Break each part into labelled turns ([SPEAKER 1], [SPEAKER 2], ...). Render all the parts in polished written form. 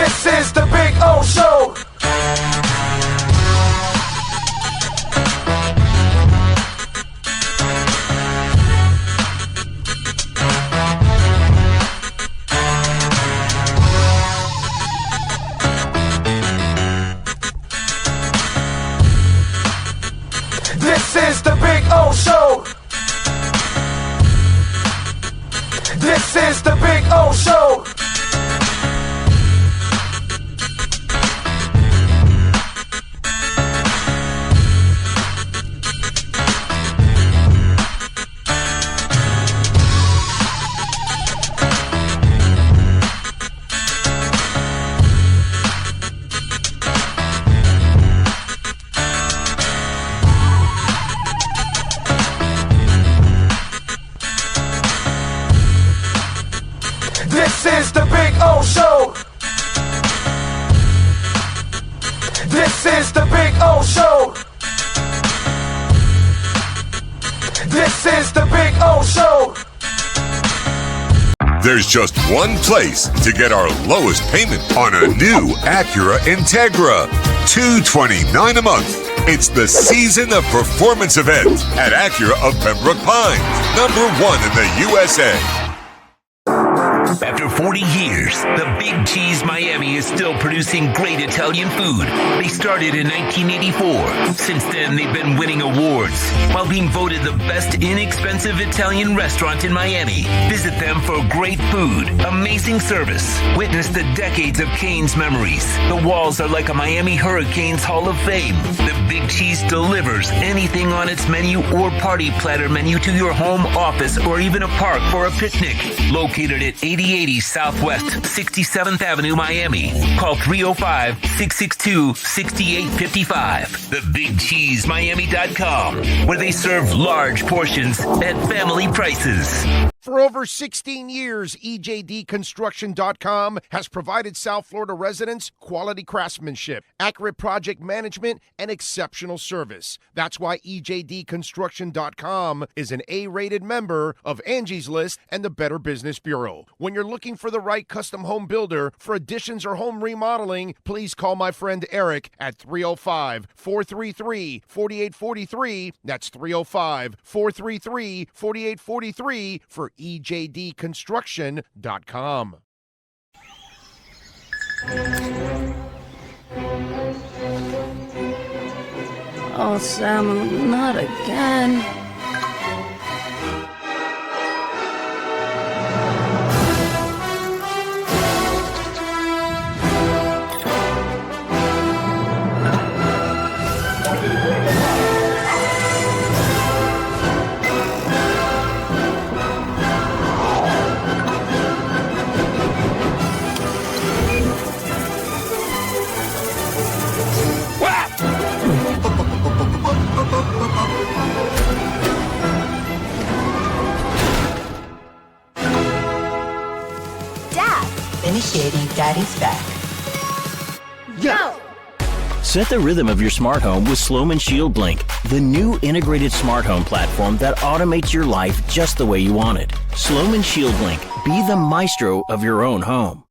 [SPEAKER 1] This is the Big O Show. This is the Big O Show. This is the Big O Show. This is the Big O Show. This is the Big O Show. This is the Big O Show.
[SPEAKER 2] There's just one place to get our lowest payment on a new Acura Integra. $229 a month. It's the Season of Performance event at Acura of Pembroke Pines, #1 in the USA.
[SPEAKER 3] After 40 years, the Big Cheese Miami is still producing great Italian food. They started in 1984. Since then, they've been winning awards while being voted the best inexpensive Italian restaurant in Miami. Visit them for great food, amazing service. Witness the decades of Cane's memories. The walls are like a Miami Hurricanes Hall of Fame. The Big Cheese delivers anything on its menu or party platter menu to your home, office, or even a park for a picnic. Located at 8080 Southwest 67th Avenue, Miami. Call 305-662-6855. TheBigCheeseMiami.com, where they serve large portions at family prices.
[SPEAKER 4] For over 16 years, EJDConstruction.com has provided South Florida residents quality craftsmanship, accurate project management, and exceptional service. That's why EJDConstruction.com is an A-rated member of Angie's List and the Better Business Bureau. When you're looking for the right custom home builder for additions or home remodeling, please call my friend Eric at 305-433-4843. That's 305-433-4843 for EJDConstruction.com.
[SPEAKER 5] Oh, Sam, not again.
[SPEAKER 6] Initiating Daddy's back.
[SPEAKER 5] Go!
[SPEAKER 7] Set the rhythm of your smart home with Sloman Shield Blink, the new integrated smart home platform that automates your life just the way you want it. Sloman Shield Blink, be the maestro of your own home.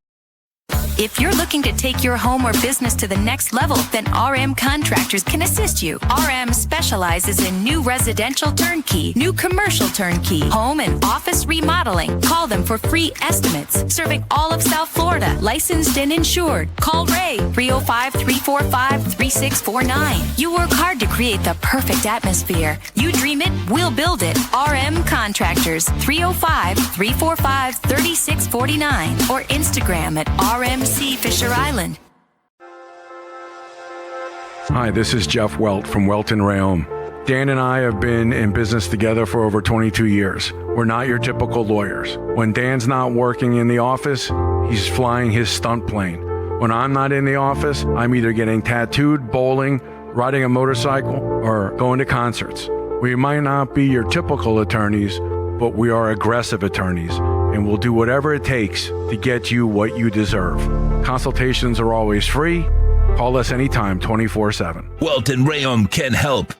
[SPEAKER 8] If you're looking to take your home or business to the next level, then RM Contractors can assist you. RM specializes in new residential turnkey, new commercial turnkey, home and office remodeling. Call them for free estimates. Serving all of South Florida, licensed and insured. Call Ray, 305-345-3649. You work hard to create the perfect atmosphere. You dream it, we'll build it. RM Contractors, 305-345-3649 or Instagram at RMC Fisher Island.
[SPEAKER 9] Hi, this is Jeff Welt from Welt Rheaume. Dan and I have been in business together for over 22 years. We're not your typical lawyers. When Dan's not working in the office, he's flying his stunt plane. When I'm not in the office, I'm either getting tattooed, bowling, riding a motorcycle, or going to concerts. We might not be your typical attorneys, but we are aggressive attorneys, and we'll do whatever it takes to get you what you deserve. Consultations are always free. Call us anytime, 24/7.
[SPEAKER 3] Welt Rheaume can help.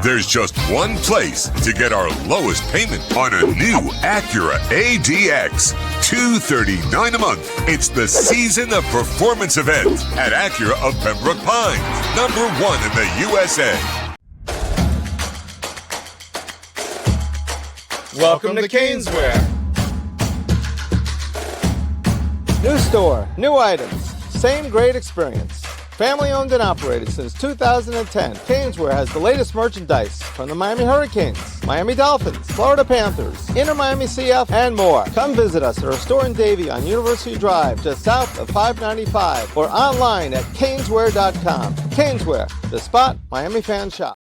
[SPEAKER 2] There's just one place to get our lowest payment on a new Acura ADX. $239 a month. It's the season of performance event at Acura of Pembroke Pines, #1 in the USA.
[SPEAKER 10] Welcome to Caneswear. New store, new items, same great experience. Family owned and operated since 2010, Caneswear has the latest merchandise from the Miami Hurricanes, Miami Dolphins, Florida Panthers, InterMiamiCF, and more. Come visit us at our store in Davie on University Drive, just south of 595, or online at caneswear.com. Caneswear, the spot Miami fans shop.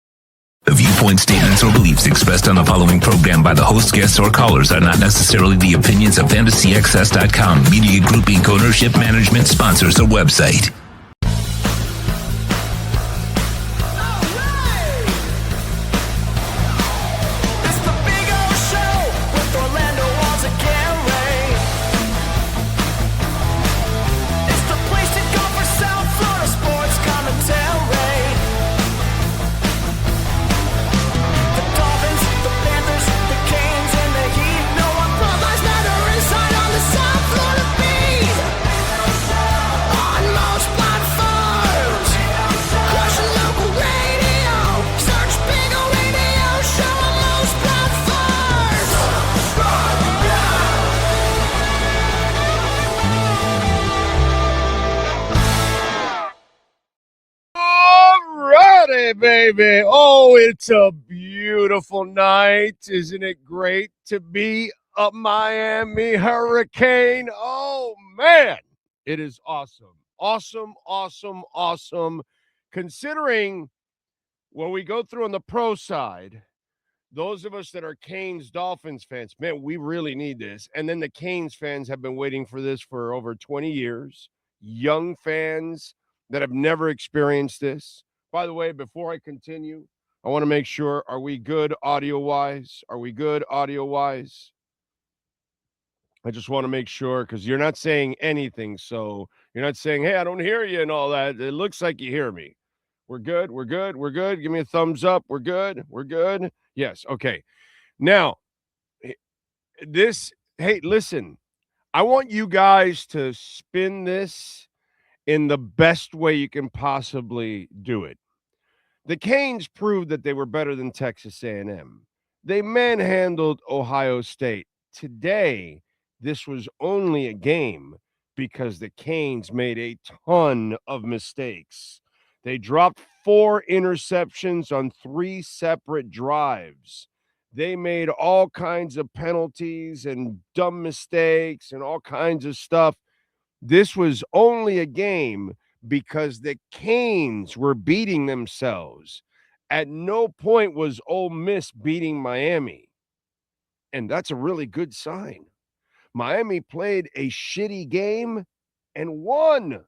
[SPEAKER 3] The viewpoint, statements, or beliefs expressed on the following program by the host, guests, or callers are not necessarily the opinions of FantasyXS.com, Media Group Inc., ownership, management, sponsors, or website.
[SPEAKER 4] Baby, oh, it's a beautiful night. Isn't it great to be a Miami Hurricane? Oh, man, it is awesome. Awesome. Considering what we go through on the pro side, those of us that are Canes Dolphins fans, man, we really need this. And then the Canes fans have been waiting for this for over 20 years. Young fans that have never experienced this. By the way, before I continue, I want to make sure, are we good audio-wise? I just want to make sure, because you're not saying anything, so you're not saying, hey, I don't hear you and all that. It looks like you hear me. We're good. Give me a thumbs up. We're good. Yes, okay. Now, hey, listen, I want you guys to spin this in the best way you can possibly do it. The Canes proved that they were better than Texas A&M. They manhandled Ohio State. Today, this was only a game because the Canes made a ton of mistakes. They dropped 4 interceptions on 3 separate drives. They made all kinds of penalties and dumb mistakes and all kinds of stuff. This was only a game because the Canes were beating themselves. At no point was Ole Miss beating Miami. And that's a really good sign. Miami played a shitty game and won.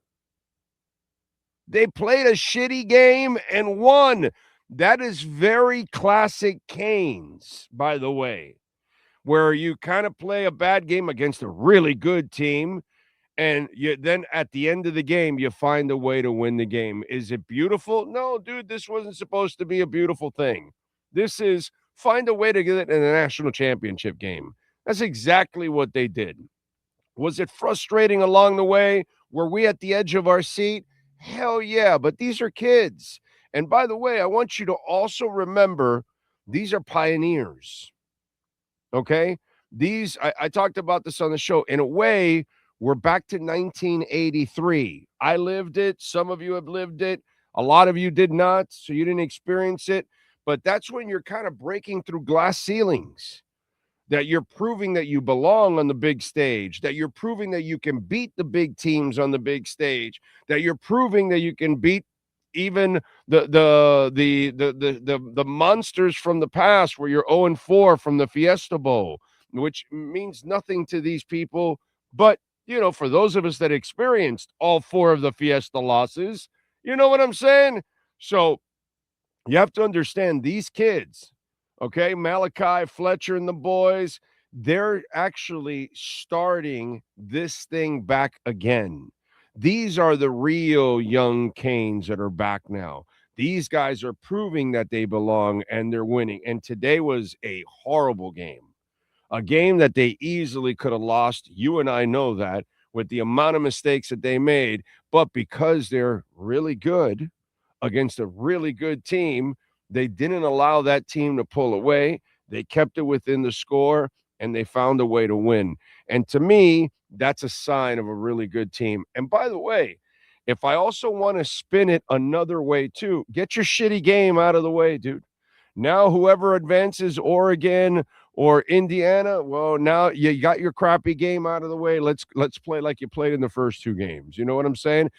[SPEAKER 4] They played a shitty game and won. That is very classic Canes, by the way, where you kind of play a bad game against a really good team. And then at the end of the game, you find a way to win the game. Is it beautiful? No, dude, this wasn't supposed to be a beautiful thing. This is find a way to get it in a national championship game. That's exactly what they did. Was it frustrating along the way? Were we at the edge of our seat? Hell yeah, but these are kids. And by the way, I want you to also remember, these are pioneers. Okay? I talked about this on the show. In a way, we're back to 1983. I lived it. Some of you have lived it. A lot of you did not, so you didn't experience it. But that's when you're kind of breaking through glass ceilings, that you're proving that you belong on the big stage, that you're proving that you can beat the big teams on the big stage, that you're proving that you can beat even the monsters from the past, where you're 0-4 from the Fiesta Bowl, which means nothing to these people. But you know, for those of us that experienced all 4 of the Fiesta losses, you know what I'm saying? So you have to understand these kids, okay? Malachi, Fletcher, and the boys, they're actually starting this thing back again. These are the real young Canes that are back now. These guys are proving that they belong and they're winning. And today was a horrible game.
[SPEAKER 11] A game that they easily could have lost. You and I know that with the amount of mistakes that they made. But because they're really good against a really good team, they didn't allow that team to pull away. They kept it within the score, and they found a way to win. And to me, that's a sign of a really good team. And by the way, if I also want to spin it another way too, get your shitty game out of the way, dude. Now whoever advances, Oregon or Indiana, well, now you got your crappy game out of the way. Let's play like you played in the first two games. You know what I'm saying?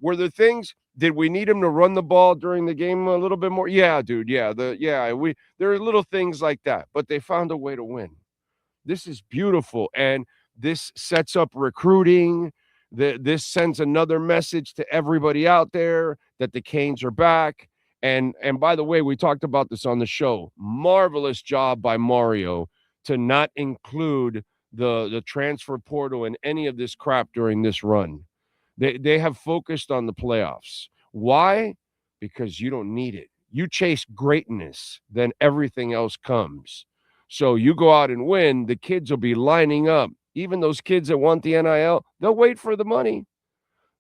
[SPEAKER 11] Were there things? Did we need him to run the ball during the game a little bit more? Yeah, dude. Yeah, there are little things like that, but they found a way to win. This is beautiful, and this sets up recruiting. This sends another message to everybody out there that the Canes are back. And by the way, we talked about this on the show. Marvelous job by Mario to not include the transfer portal in any of this crap during this run. They have focused on the playoffs. Why? Because you don't need it. You chase greatness, then everything else comes. So you go out and win, the kids will be lining up. Even those kids that want the NIL, they'll wait for the money.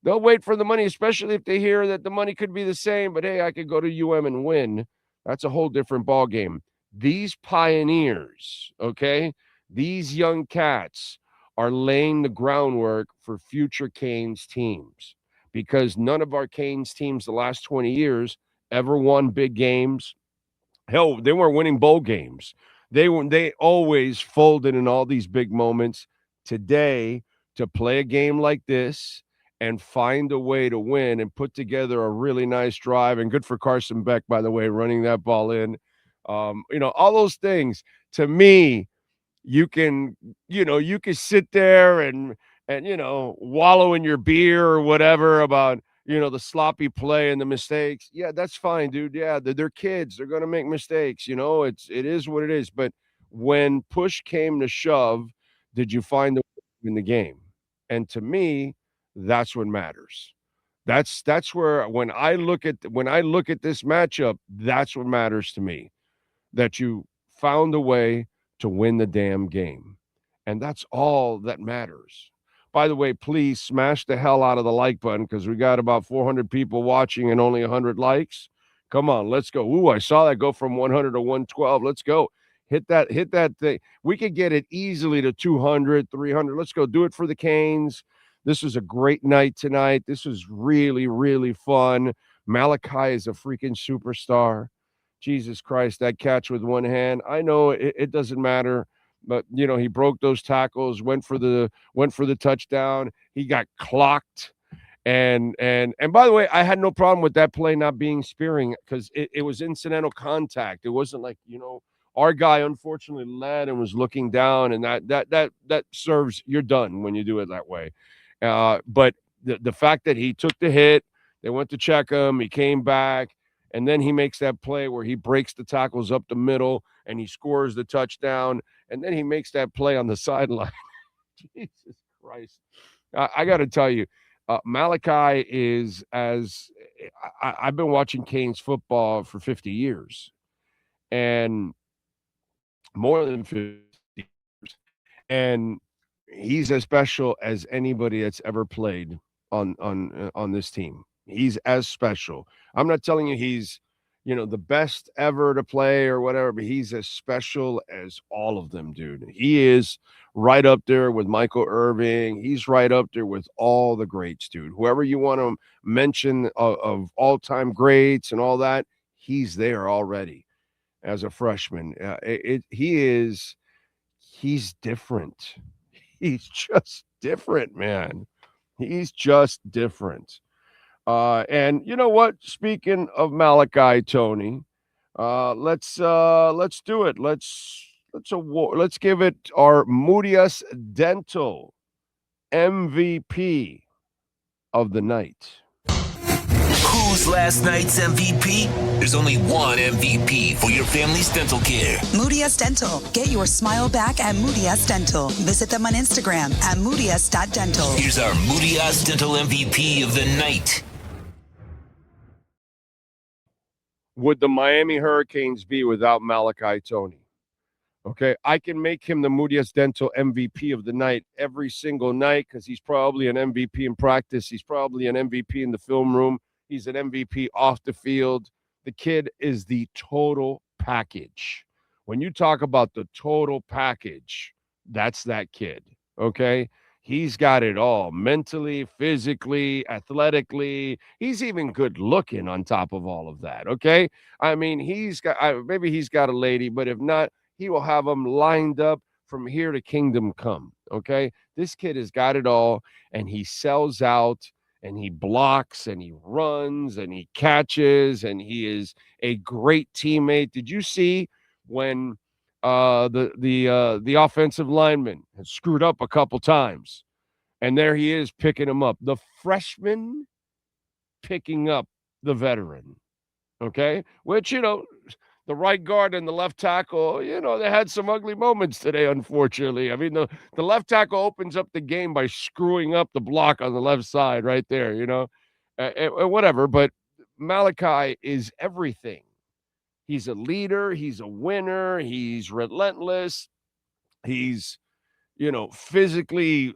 [SPEAKER 11] They'll wait for the money, especially if they hear that the money could be the same, but hey, I could go to UM and win. That's a whole different ballgame. These pioneers, okay, these young cats are laying the groundwork for future Canes teams, because none of our Canes teams the last 20 years ever won big games. Hell, they weren't winning bowl games. They always folded in all these big moments. Today, to play a game like this and find a way to win and put together a really nice drive, and good for Carson Beck, by the way, running that ball in. All those things. To me, you can sit there and wallow in your beer or whatever about the sloppy play and the mistakes. Yeah, that's fine, dude. Yeah, they're kids. They're going to make mistakes. It is what it is. But when push came to shove, did you find the way in the game? And to me, that's what matters. That's where when I look at this matchup, that's what matters to me. That you found a way to win the damn game. And that's all that matters. By the way, please smash the hell out of the like button, because we got about 400 people watching and only 100 likes. Come on, let's go. Ooh, I saw that go from 100 to 112. Let's go. Hit that thing. We could get it easily to 200, 300. Let's go. Do it for the Canes. This was a great night tonight. This was really, really fun. Malachi is a freaking superstar. Jesus Christ, that catch with one hand. I know it doesn't matter. But he broke those tackles, went for the touchdown. He got clocked, and by the way, I had no problem with that play not being spearing, because it was incidental contact. It wasn't like our guy unfortunately led and was looking down, and that serves. You're done when you do it that way. But the fact that he took the hit, they went to check him, he came back, and then he makes that play where he breaks the tackles up the middle and he scores the touchdown. And then he makes that play on the sideline. Jesus Christ. I got to tell you, Malachi is I've been watching Canes football for 50 years. And more than 50 years. And he's as special as anybody that's ever played on this team. He's as special. I'm not telling you he's the best ever to play or whatever, but he's as special as all of them, dude. He is right up there with Michael Irving. He's right up there with all the greats, dude. Whoever you want to mention of all-time greats and all that, he's there already as a freshman. He's different. He's just different, man. He's just different. And you know what? Speaking of Malachi, Tony, let's do it. Let's give it our Moody's Dental MVP of the night.
[SPEAKER 3] Who's last night's MVP? There's only one MVP for your family's dental care.
[SPEAKER 12] Moody's Dental. Get your smile back at Moody's Dental. Visit them on Instagram at moodys.dental.
[SPEAKER 3] Here's our Moody's Dental MVP of the night.
[SPEAKER 11] Would the Miami Hurricanes be without Malachi Tony? Okay, I can make him the Moody's Dental MVP of the night every single night because he's probably an MVP in practice. He's probably an MVP in the film room. He's an MVP off the field. The kid is the total package. When you talk about the total package, that's that kid, okay? He's got it all, mentally, physically, athletically. He's even good looking on top of all of that, okay? I mean, maybe he's got a lady, but if not, he will have them lined up from here to kingdom come, okay? This kid has got it all, and he sells out, and he blocks, and he runs, and he catches, and he is a great teammate. Did you see when the offensive lineman has screwed up a couple times, and there he is picking him up? The freshman picking up the veteran, okay? Which, the right guard and the left tackle, they had some ugly moments today, unfortunately. I mean, the left tackle opens up the game by screwing up the block on the left side right there, whatever. But Malachi is everything. He's a leader. He's a winner. He's relentless. He's, physically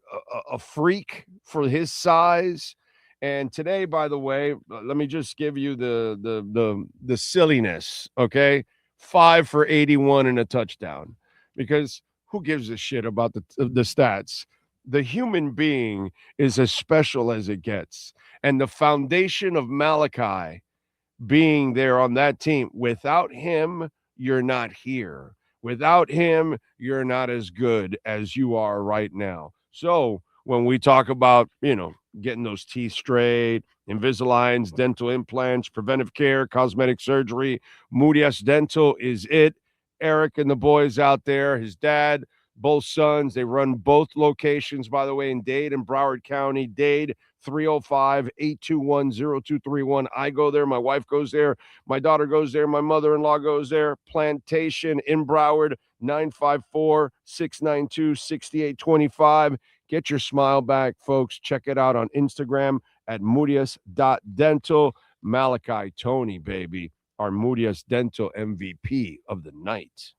[SPEAKER 11] a freak for his size. And today, by the way, let me just give you the silliness, okay? 5 for 81 and a touchdown, because who gives a shit about the stats? The human being is as special as it gets. And the foundation of Malachi being there on that team, without him, you're not here. Without him, you're not as good as you are right now. So when we talk about, getting those teeth straight, Invisaligns, dental implants, preventive care, cosmetic surgery, Moody's Dental is it. Eric and the boys out there, his dad, both sons, they run both locations, by the way, in Dade and Broward County. Dade, 305-821-0231. I go there. My wife goes there. My daughter goes there. My mother-in-law goes there. Plantation in Broward, 954-692-6825. Get your smile back, folks. Check it out on Instagram at Moody's.dental. Malachi Tony, baby, our Moody's Dental MVP of the night.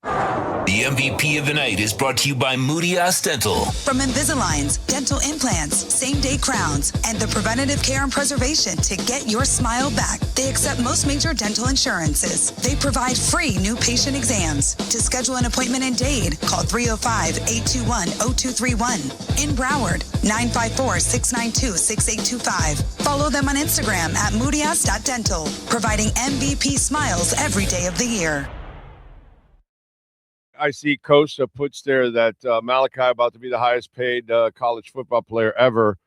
[SPEAKER 3] The MVP of the night is brought to you by Moody's Dental.
[SPEAKER 12] From Invisaligns, dental implants, same-day crowns, and the preventative care and preservation to get your smile back, they accept most major dental insurances. They provide free new patient exams. To schedule an appointment in Dade, call 305-821-0231. In Broward, 954-692-6825. Follow them on Instagram at Moody's.dental, providing MVP smiles every day of the year.
[SPEAKER 11] I see Costa puts there that Malachi about to be the highest paid college football player ever.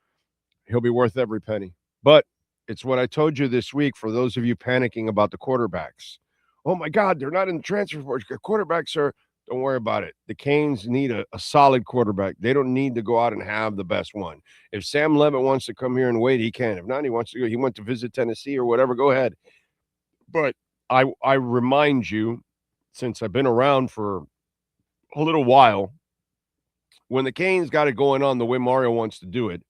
[SPEAKER 11] He'll be worth every penny. But it's what I told you this week for those of you panicking about the quarterbacks. Oh, my God, they're not in the transfer portal. Quarterbacks are, don't worry about it. The Canes need a solid quarterback. They don't need to go out and have the best one. If Sam Levitt wants to come here and wait, he can. If not, he wants to go. He went to visit Tennessee or whatever, go ahead. But I remind you, since I've been around for a little while, when the Canes got it going on the way Mario wants to do it,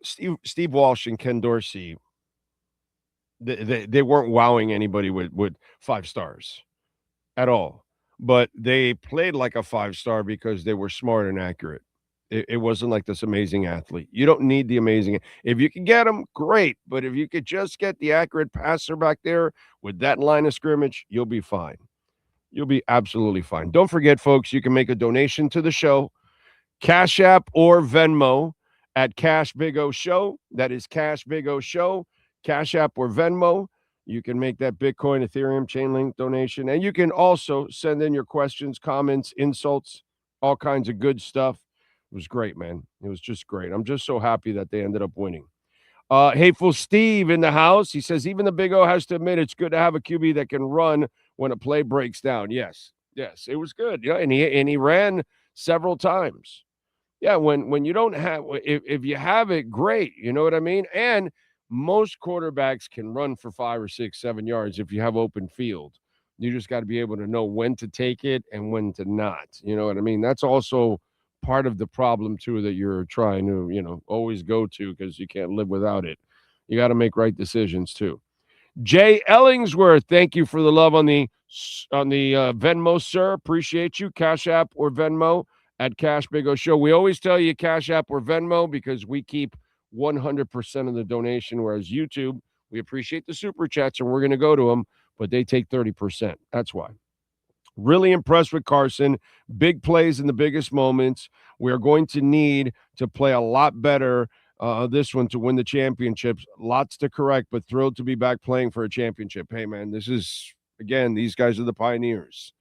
[SPEAKER 11] Steve Walsh and Ken Dorsey, they weren't wowing anybody with 5 stars at all, but they played like a 5-star because they were smart and accurate. It wasn't like this amazing athlete. You don't need the amazing. If you can get them, great, but if you could just get the accurate passer back there with that line of scrimmage, you'll be fine. You'll be absolutely fine. Don't forget, folks, you can make a donation to the show, Cash App or Venmo at Cash Big O Show. That is Cash Big O Show, Cash App or Venmo. You can make that Bitcoin, Ethereum, Chainlink donation. And you can also send in your questions, comments, insults, all kinds of good stuff. It was great, man. It was just great. I'm just so happy that they ended up winning. Hateful Steve in the house. He says, even the Big O has to admit it's good to have a QB that can run when a play breaks down. Yes, it was good. Yeah, and he ran several times. Yeah, when you don't have, if you have it, great. You know what I mean? And most quarterbacks can run for 5 or 6, 7 yards if you have open field. You just got to be able to know when to take it and when to not. You know what I mean? That's also part of the problem too that you're trying to, always go to because you can't live without it. You got to make right decisions too. Jay Ellingsworth, thank you for the love on the Venmo, sir. Appreciate you. Cash App or Venmo at Cash Big O Show. We always tell you Cash App or Venmo because we keep 100% of the donation, whereas YouTube, we appreciate the super chats and we're going to go to them, but they take 30%. That's why. Really impressed with Carson. Big plays in the biggest moments. We are going to need to play a lot better this one to win the championships. Lots to correct, but thrilled to be back playing for a championship. Hey, man, this is, again, these guys are the pioneers.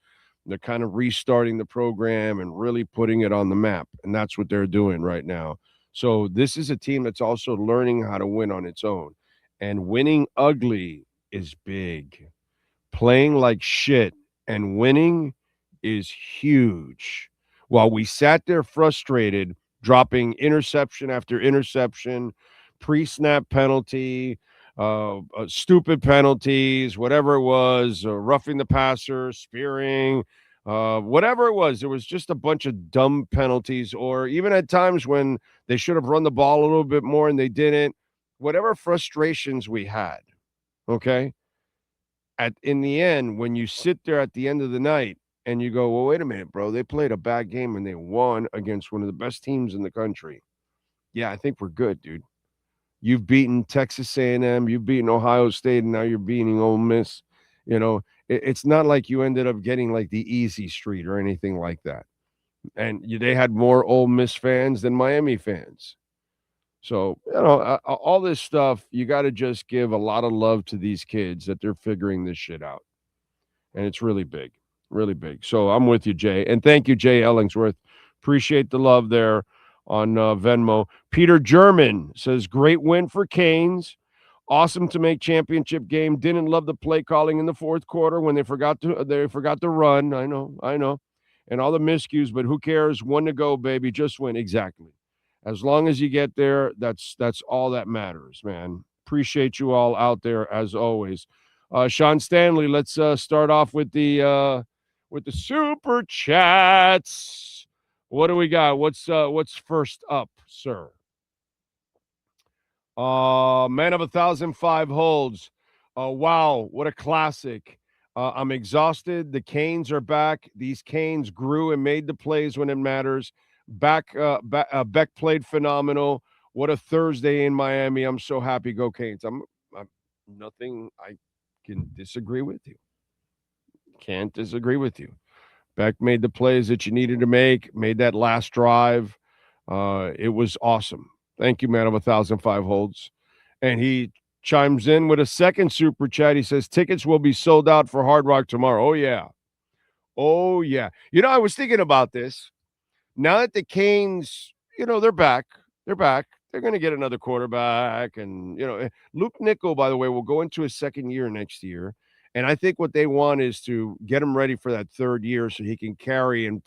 [SPEAKER 11] They're kind of restarting the program and really putting it on the map, and that's what they're doing right now. So this is a team that's also learning how to win on its own, and winning ugly is big. Playing like shit and winning is huge. While we sat there frustrated, dropping interception after interception, pre-snap penalty, stupid penalties, whatever it was, roughing the passer, spearing, whatever it was just a bunch of dumb penalties, or even at times when they should have run the ball a little bit more and they didn't. Whatever frustrations we had, okay? In the end, when you sit there at the end of the night and you go, well, wait a minute, bro, they played a bad game and they won against one of the best teams in the country. Yeah, I think we're good, dude. You've beaten Texas A&M, you've beaten Ohio State, and now you're beating Ole Miss. You know, it's not like you ended up getting like the easy street or anything like that. And they had more Ole Miss fans than Miami fans. So, you know, all this stuff, you got to just give a lot of love to these kids that they're figuring this shit out. And it's really big, really big. So I'm with you, Jay. And thank you, Jay Ellingsworth. Appreciate the love there on Venmo. Peter German says, great win for Canes. Awesome to make championship game. Didn't love the play calling in the fourth quarter when they forgot to run. I know. And all the miscues, but who cares? 1 to go, baby. Just win. Exactly. As long as you get there, that's all that matters, man. Appreciate you all out there as always. Sean Stanley, let's start off with the super chats. What do we got? What's first up, sir? Man of 1,005 holds. Wow, what a classic. I'm exhausted. The Canes are back. These Canes grew and made the plays when it matters. Beck played phenomenal. What a Thursday in Miami. I'm so happy. Go Canes. I'm nothing I can disagree with you. Can't disagree with you. Beck made the plays that you needed to make, made that last drive. It was awesome. Thank you, man of 1,005 holds. And he chimes in with a second super chat. He says, tickets will be sold out for Hard Rock tomorrow. Oh, yeah. Oh, yeah. You know, I was thinking about this. Now that the Canes, you know, they're back. They're going to get another quarterback. And, you know, Luke Nickel, by the way, will go into his second year next year. And I think what they want is to get him ready for that third year so he can carry and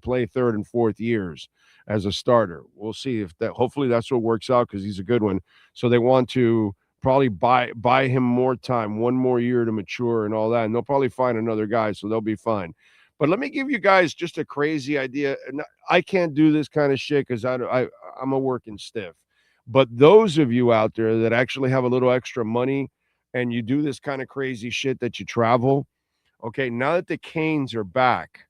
[SPEAKER 11] play third and fourth years as a starter. We'll see if that, hopefully that's what works out because he's a good one. So they want to probably buy him more time, 1 more year to mature and all that. And they'll probably find another guy, so they'll be fine. But let me give you guys just a crazy idea. I can't do this kind of shit because I'm a working stiff. But those of you out there that actually have a little extra money and you do this kind of crazy shit that you travel, okay, now that the Canes are back,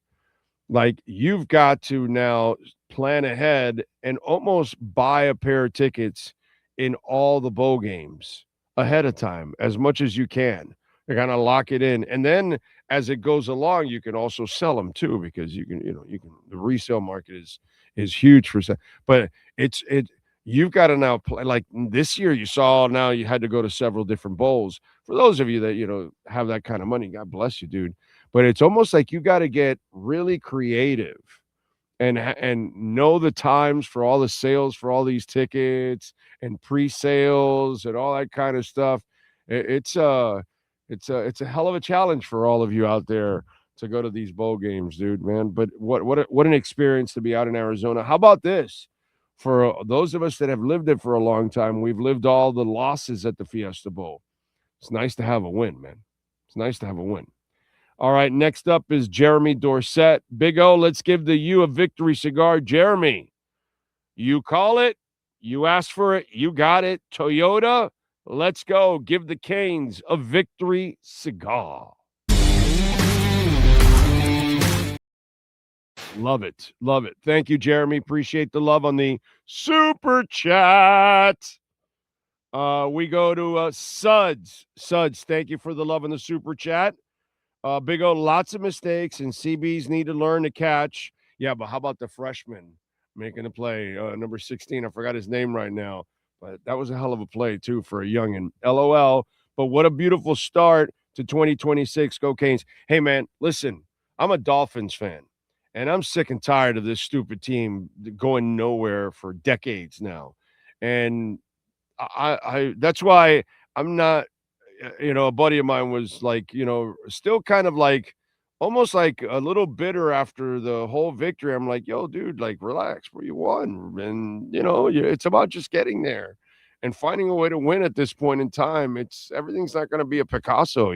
[SPEAKER 11] like you've got to now plan ahead and almost buy a pair of tickets in all the bowl games ahead of time as much as you can. They're going to lock it in. And then as it goes along, you can also sell them too, because you can, the resale market is huge for sale. But you've got to now play. Like this year, you saw now you had to go to several different bowls. For those of you that, have that kind of money, God bless you, dude. But it's almost like you got to get really creative and know the times for all the sales for all these tickets and pre-sales and all that kind of stuff. It's a hell of a challenge for all of you out there to go to these bowl games, dude, man. But what an experience to be out in Arizona. How about this? For those of us that have lived it for a long time, we've lived all the losses at the Fiesta Bowl. It's nice to have a win, man. It's nice to have a win. All right, next up is Jeremy Dorsett. Big O, let's give the U a victory cigar. Jeremy, you call it, you ask for it, you got it. Toyota, Let's go. Give the Canes a victory cigar. Love it. Love it. Thank you, Jeremy. Appreciate the love on the super chat. We go to Suds. Suds, thank you for the love on the super chat. Big O, lots of mistakes, and CBs need to learn to catch. Yeah, but how about the freshman making a play? Number 16, I forgot his name right now, but that was a hell of a play, too, for a youngin'. LOL, but what a beautiful start to 2026. Go Canes. Hey, man, listen, I'm a Dolphins fan, and I'm sick and tired of this stupid team going nowhere for decades now. And I that's why I'm not, a buddy of mine was like, still kind of like almost like a little bitter after the whole victory. I'm like, yo, dude, like relax, where you won. And, it's about just getting there and finding a way to win at this point in time. Everything's not going to be a Picasso,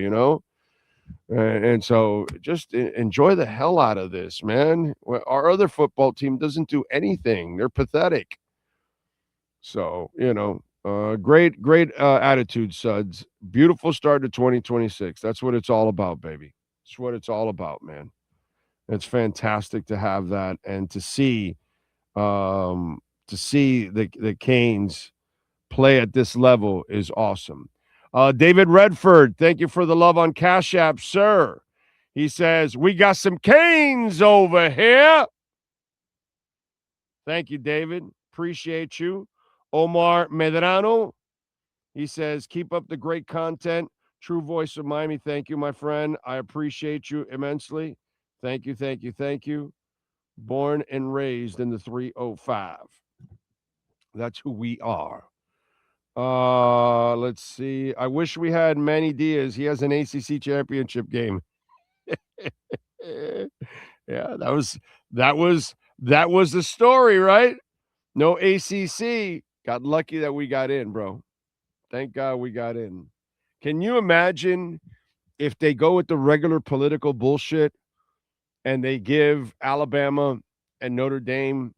[SPEAKER 11] And so just enjoy the hell out of this, man. Our other football team doesn't do anything. They're pathetic. So, great attitude, Suds. Beautiful start to 2026. That's what it's all about, baby. It's what it's all about, man. It's fantastic to have that and to see the Canes play at this level is awesome. David Redford, thank you for the love on Cash App, sir. He says, we got some Canes over here. Thank you, David. Appreciate you. Omar Medrano, he says, keep up the great content. True voice of Miami. Thank you, my friend. I appreciate you immensely. Thank you, thank you, thank you. Born and raised in the 305. That's who we are. Let's see. I wish we had Manny Diaz. He has an ACC championship game. Yeah, that was the story, right? No ACC. Got lucky that we got in, bro. Thank God we got in. Can you imagine if they go with the regular political bullshit and they give Alabama and Notre Dame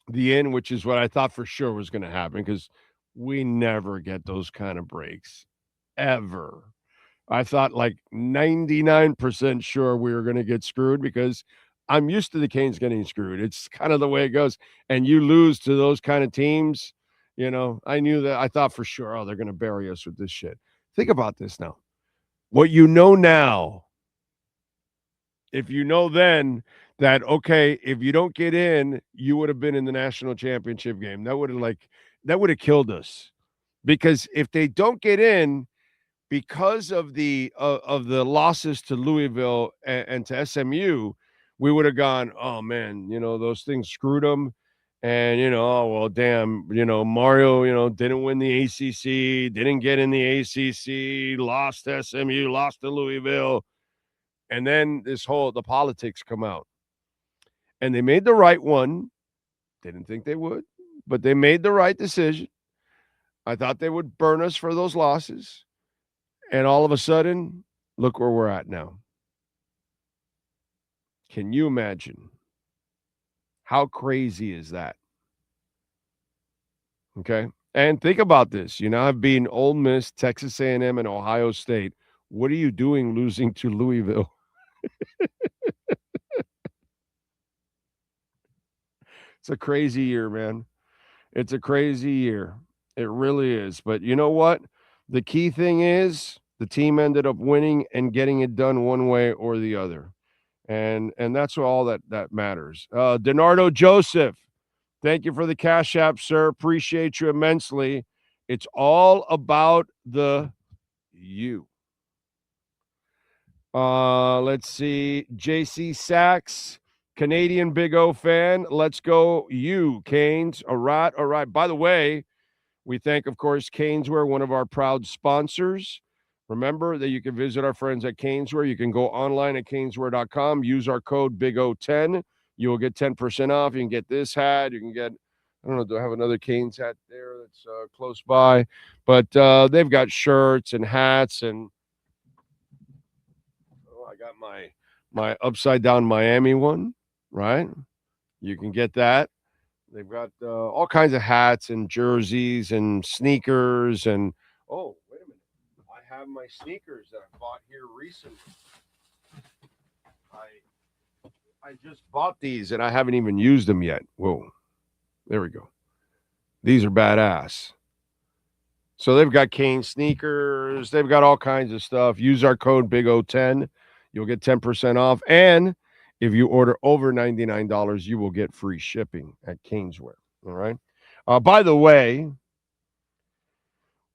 [SPEAKER 11] the in, which is what I thought for sure was going to happen because we never get those kind of breaks ever. I thought like 99% sure we were going to get screwed because I'm used to the Canes getting screwed. It's kind of the way it goes. And you lose to those kind of teams, I knew that. I thought for sure, they're going to bury us with this shit. Think about this now. What you know now, if you know then that, okay, if you don't get in, you would have been in the national championship game. That would have killed us. Because if they don't get in, because of the losses to Louisville and to SMU, we would have gone, oh man, those things screwed them. And, oh, well, damn, Mario, didn't win the ACC, didn't get in the ACC, lost to SMU, lost to Louisville. And then the politics come out. And they made the right one. Didn't think they would, but they made the right decision. I thought they would burn us for those losses. And all of a sudden, look where we're at now. Can you imagine? How crazy is that? Okay. And think about this. I've been Ole Miss, Texas A&M, and Ohio State. What are you doing losing to Louisville? It's a crazy year, man. It's a crazy year. It really is. But you know what? The key thing is the team ended up winning and getting it done one way or the other. And that's all that matters. Denardo Joseph, thank you for the Cash App, sir. Appreciate you immensely. It's all about the you. Let's see. JC Sachs, Canadian Big O fan. Let's go you, Canes. All right. By the way, we thank, of course, Caneswear, one of our proud sponsors. Remember that you can visit our friends at Caneswear. You can go online at caneswear.com. Use our code BIGO10. You will get 10% off. You can get this hat. You can get, I don't know, do I have another Canes hat there that's close by? But they've got shirts and hats. And I got my upside down Miami one, right? You can get that. They've got all kinds of hats and jerseys and sneakers and Oh, wait a minute. I have my sneakers that I bought here recently. I just bought these and I haven't even used them yet. Whoa. There we go. These are badass. So they've got Cane sneakers. They've got all kinds of stuff. Use our code BIG010. You'll get 10% off. And if you order over $99, you will get free shipping at Caneswear. All right. By the way,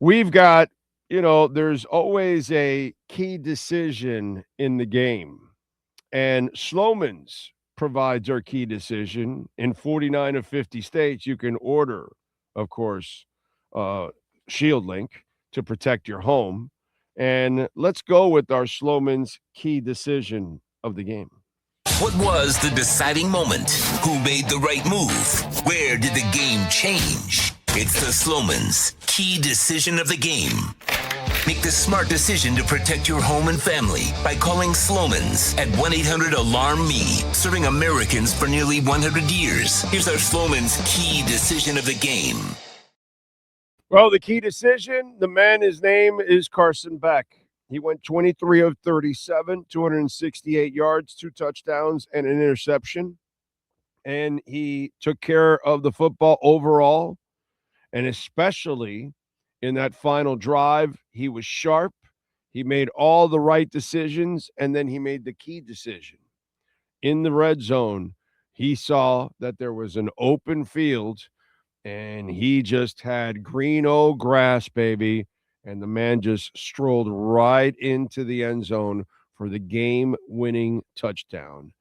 [SPEAKER 11] we've got, there's always a key decision in the game. And Sloman's provides our key decision. In 49 of 50 states, you can order, of course, Shield Link to protect your home. And let's go with our Sloman's key decision of the game.
[SPEAKER 3] What was the deciding moment? Who made the right move? Where did the game change? It's the Sloman's key decision of the game. Make the smart decision to protect your home and family by calling Sloman's at 1-800-ALARM-ME, serving Americans for nearly 100 years. Here's our Sloman's key decision of the game.
[SPEAKER 11] Well, the key decision, the man, his name is Carson Beck. He went 23 of 37, 268 yards, 2 touchdowns, and an interception. And he took care of the football overall, and especially in that final drive. He was sharp. He made all the right decisions, and then he made the key decision. In the red zone, he saw that there was an open field, and he just had green old grass, baby, and the man just strolled right into the end zone for the game-winning touchdown.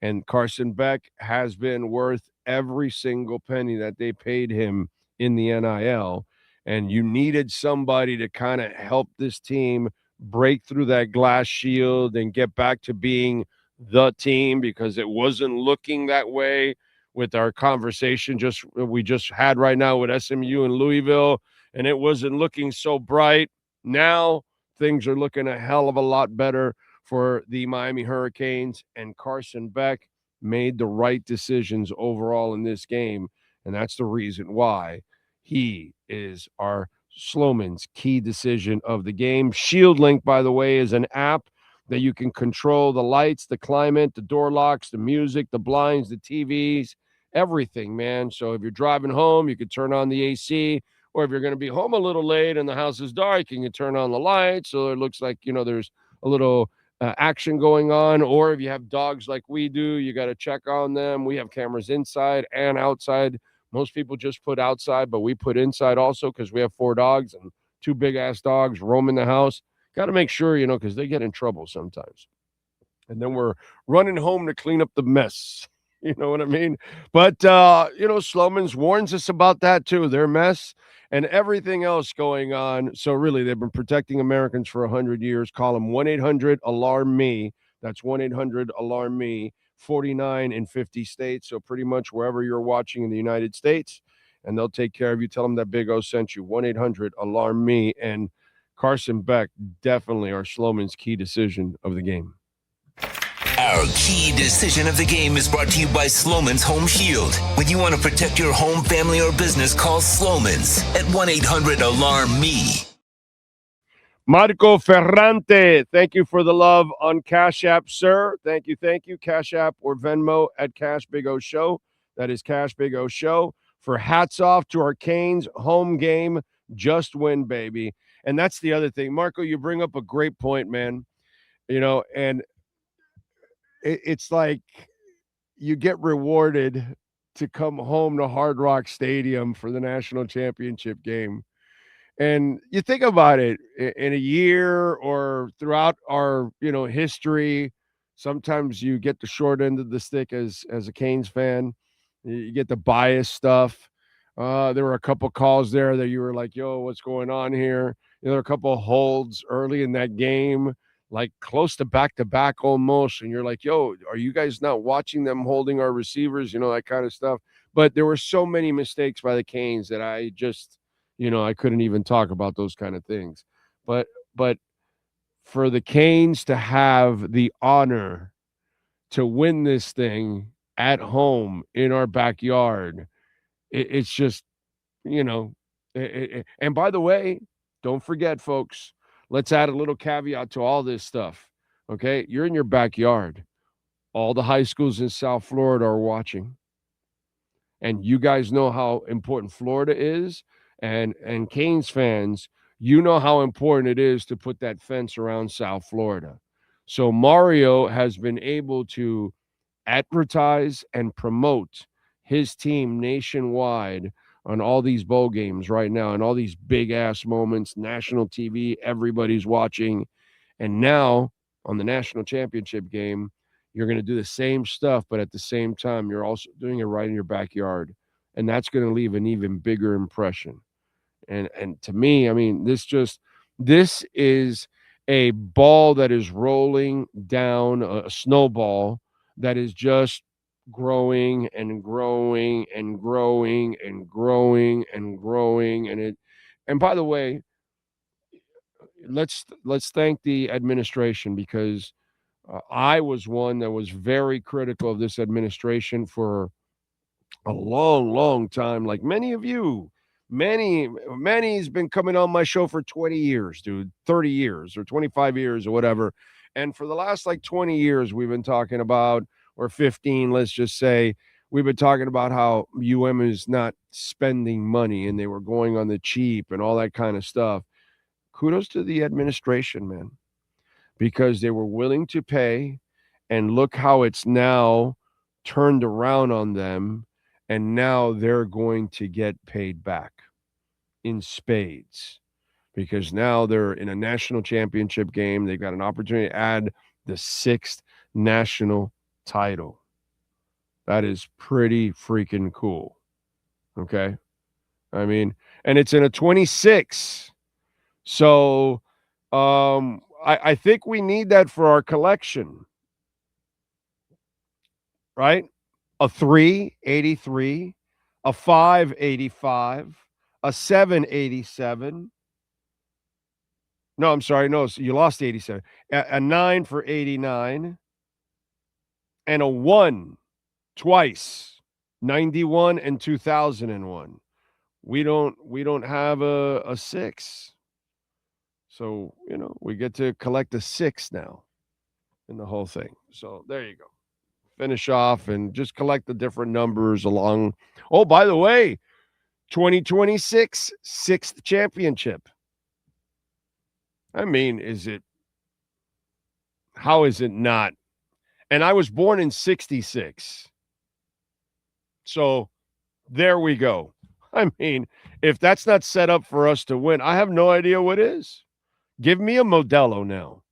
[SPEAKER 11] And Carson Beck has been worth every single penny that they paid him in the NIL. And you needed somebody to kind of help this team break through that glass shield and get back to being the team, because it wasn't looking that way with our conversation we just had right now with SMU and Louisville, and it wasn't looking so bright. Now things are looking a hell of a lot better for the Miami Hurricanes, and Carson Beck made the right decisions overall in this game, and that's the reason why he is our Sloman's key decision of the game. Shield Link, by the way, is an app that you can control the lights, the climate, the door locks, the music, the blinds, the TVs, everything, man. So if you're driving home, you could turn on the AC, or if you're going to be home a little late and the house is dark, you can turn on the lights so it looks like, there's a little action going on. Or if you have dogs like we do, you got to check on them. We have cameras inside and outside. Most people just put outside, but we put inside also because we have 4 dogs and 2 big-ass dogs roaming the house. Got to make sure, because they get in trouble sometimes. And then we're running home to clean up the mess. You know what I mean? But, Sloman's warns us about that too, their mess and everything else going on. So really, they've been protecting Americans for 100 years. Call them 1-800-ALARM-ME. That's 1-800-ALARM-ME. 49 in 50 states, so pretty much wherever you're watching in the United States, and they'll take care of you. Tell them that Big O sent you. 1-800-ALARM-ME. And Carson Beck, definitely our Sloman's key decision of the game.
[SPEAKER 3] Our key decision of the game is brought to you by Sloman's Home Shield. When you want to protect your home, family, or business, call Sloman's at 1-800-ALARM-ME.
[SPEAKER 11] Marco Ferrante, thank you for the love on Cash App, sir. Thank you. Cash App or Venmo at Cash Big O Show. That is Cash Big O Show. For hats off to our Canes home game. Just win, baby. And that's the other thing. Marco, you bring up a great point, man. And it's like you get rewarded to come home to Hard Rock Stadium for the national championship game. And you think about it, in a year or throughout our, history, sometimes you get the short end of the stick as a Canes fan. You get the bias stuff. There were a couple calls there that you were like, yo, what's going on here? There were a couple of holds early in that game, like close to back-to-back almost. And you're like, yo, are you guys not watching them holding our receivers? That kind of stuff. But there were so many mistakes by the Canes that I just – I couldn't even talk about those kind of things. But for the Canes to have the honor to win this thing at home in our backyard, it's just, and by the way, Don't forget, folks. Let's add a little caveat to all this stuff. Okay, you're in your backyard. All the high schools in South Florida are watching. And you guys know how important Florida is. And Canes fans, you know how important it is to put that fence around South Florida. So Mario has been able to advertise and promote his team nationwide on all these bowl games right now and all these big-ass moments, national TV, everybody's watching. And now on the national championship game, you're going to do the same stuff, but at the same time, you're also doing it right in your backyard. And that's going to leave an even bigger impression. And to me, I mean, this is a ball that is rolling down, a snowball that is just growing and growing and growing and growing and growing. And by the way, let's thank the administration, because I was one that was very critical of this administration for a long, long time. Like many of you, many's been coming on my show for 20 years, dude, 30 years or 25 years or whatever. And for the last like 20 years, we've been talking about, or 15, let's just say, we've been talking about how UM is not spending money and they were going on the cheap and all that kind of stuff. Kudos to the administration, man, because they were willing to pay, and look how it's now turned around on them. And now they're going to get paid back in spades, because now they're in a national championship game. They've got an opportunity to add the 6th national title. That is pretty freaking cool. Okay. I mean, and it's in a 26. So I think we need that for our collection, right? A 383, a 585, a 787. No, I'm sorry. No, so you lost 87. A 9 for 89, and a 1 twice, 91 and 2001. We don't have a 6. So, we get to collect a 6 now in the whole thing. So there you go. Finish off and just collect the different numbers along. Oh, by the way, 2026 6th championship. I mean, how is it not? And I was born in 66. So there we go. I mean, if that's not set up for us to win, I have no idea what is. Give me a Modelo now.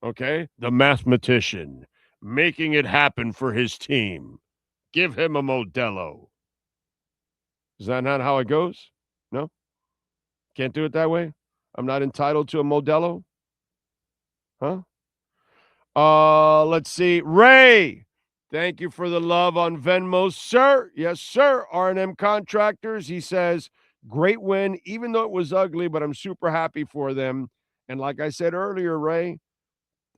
[SPEAKER 11] Okay? The mathematician making it happen for his team. Give him a Modelo. Is that not how it goes? No? Can't do it that way? I'm not entitled to a Modelo? Huh? Let's see. Ray, thank you for the love on Venmo, sir. Yes, sir. R&M Contractors. He says, great win, even though it was ugly, but I'm super happy for them. And like I said earlier, Ray,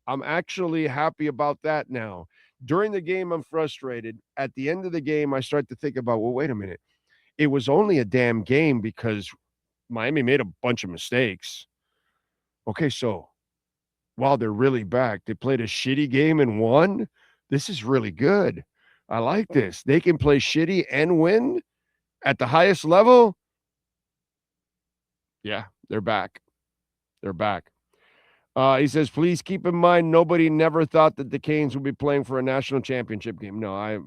[SPEAKER 11] I'm actually happy about that now. During the game, I'm frustrated. At the end of the game, I start to think about, well, wait a minute. It was only a damn game because Miami made a bunch of mistakes. Okay, so wow, they're really back. They played a shitty game and won. This is really good. I like this. They can play shitty and win at the highest level. Yeah, they're back. They're back. He says, please keep in mind, nobody never thought that the Canes would be playing for a national championship game. No, I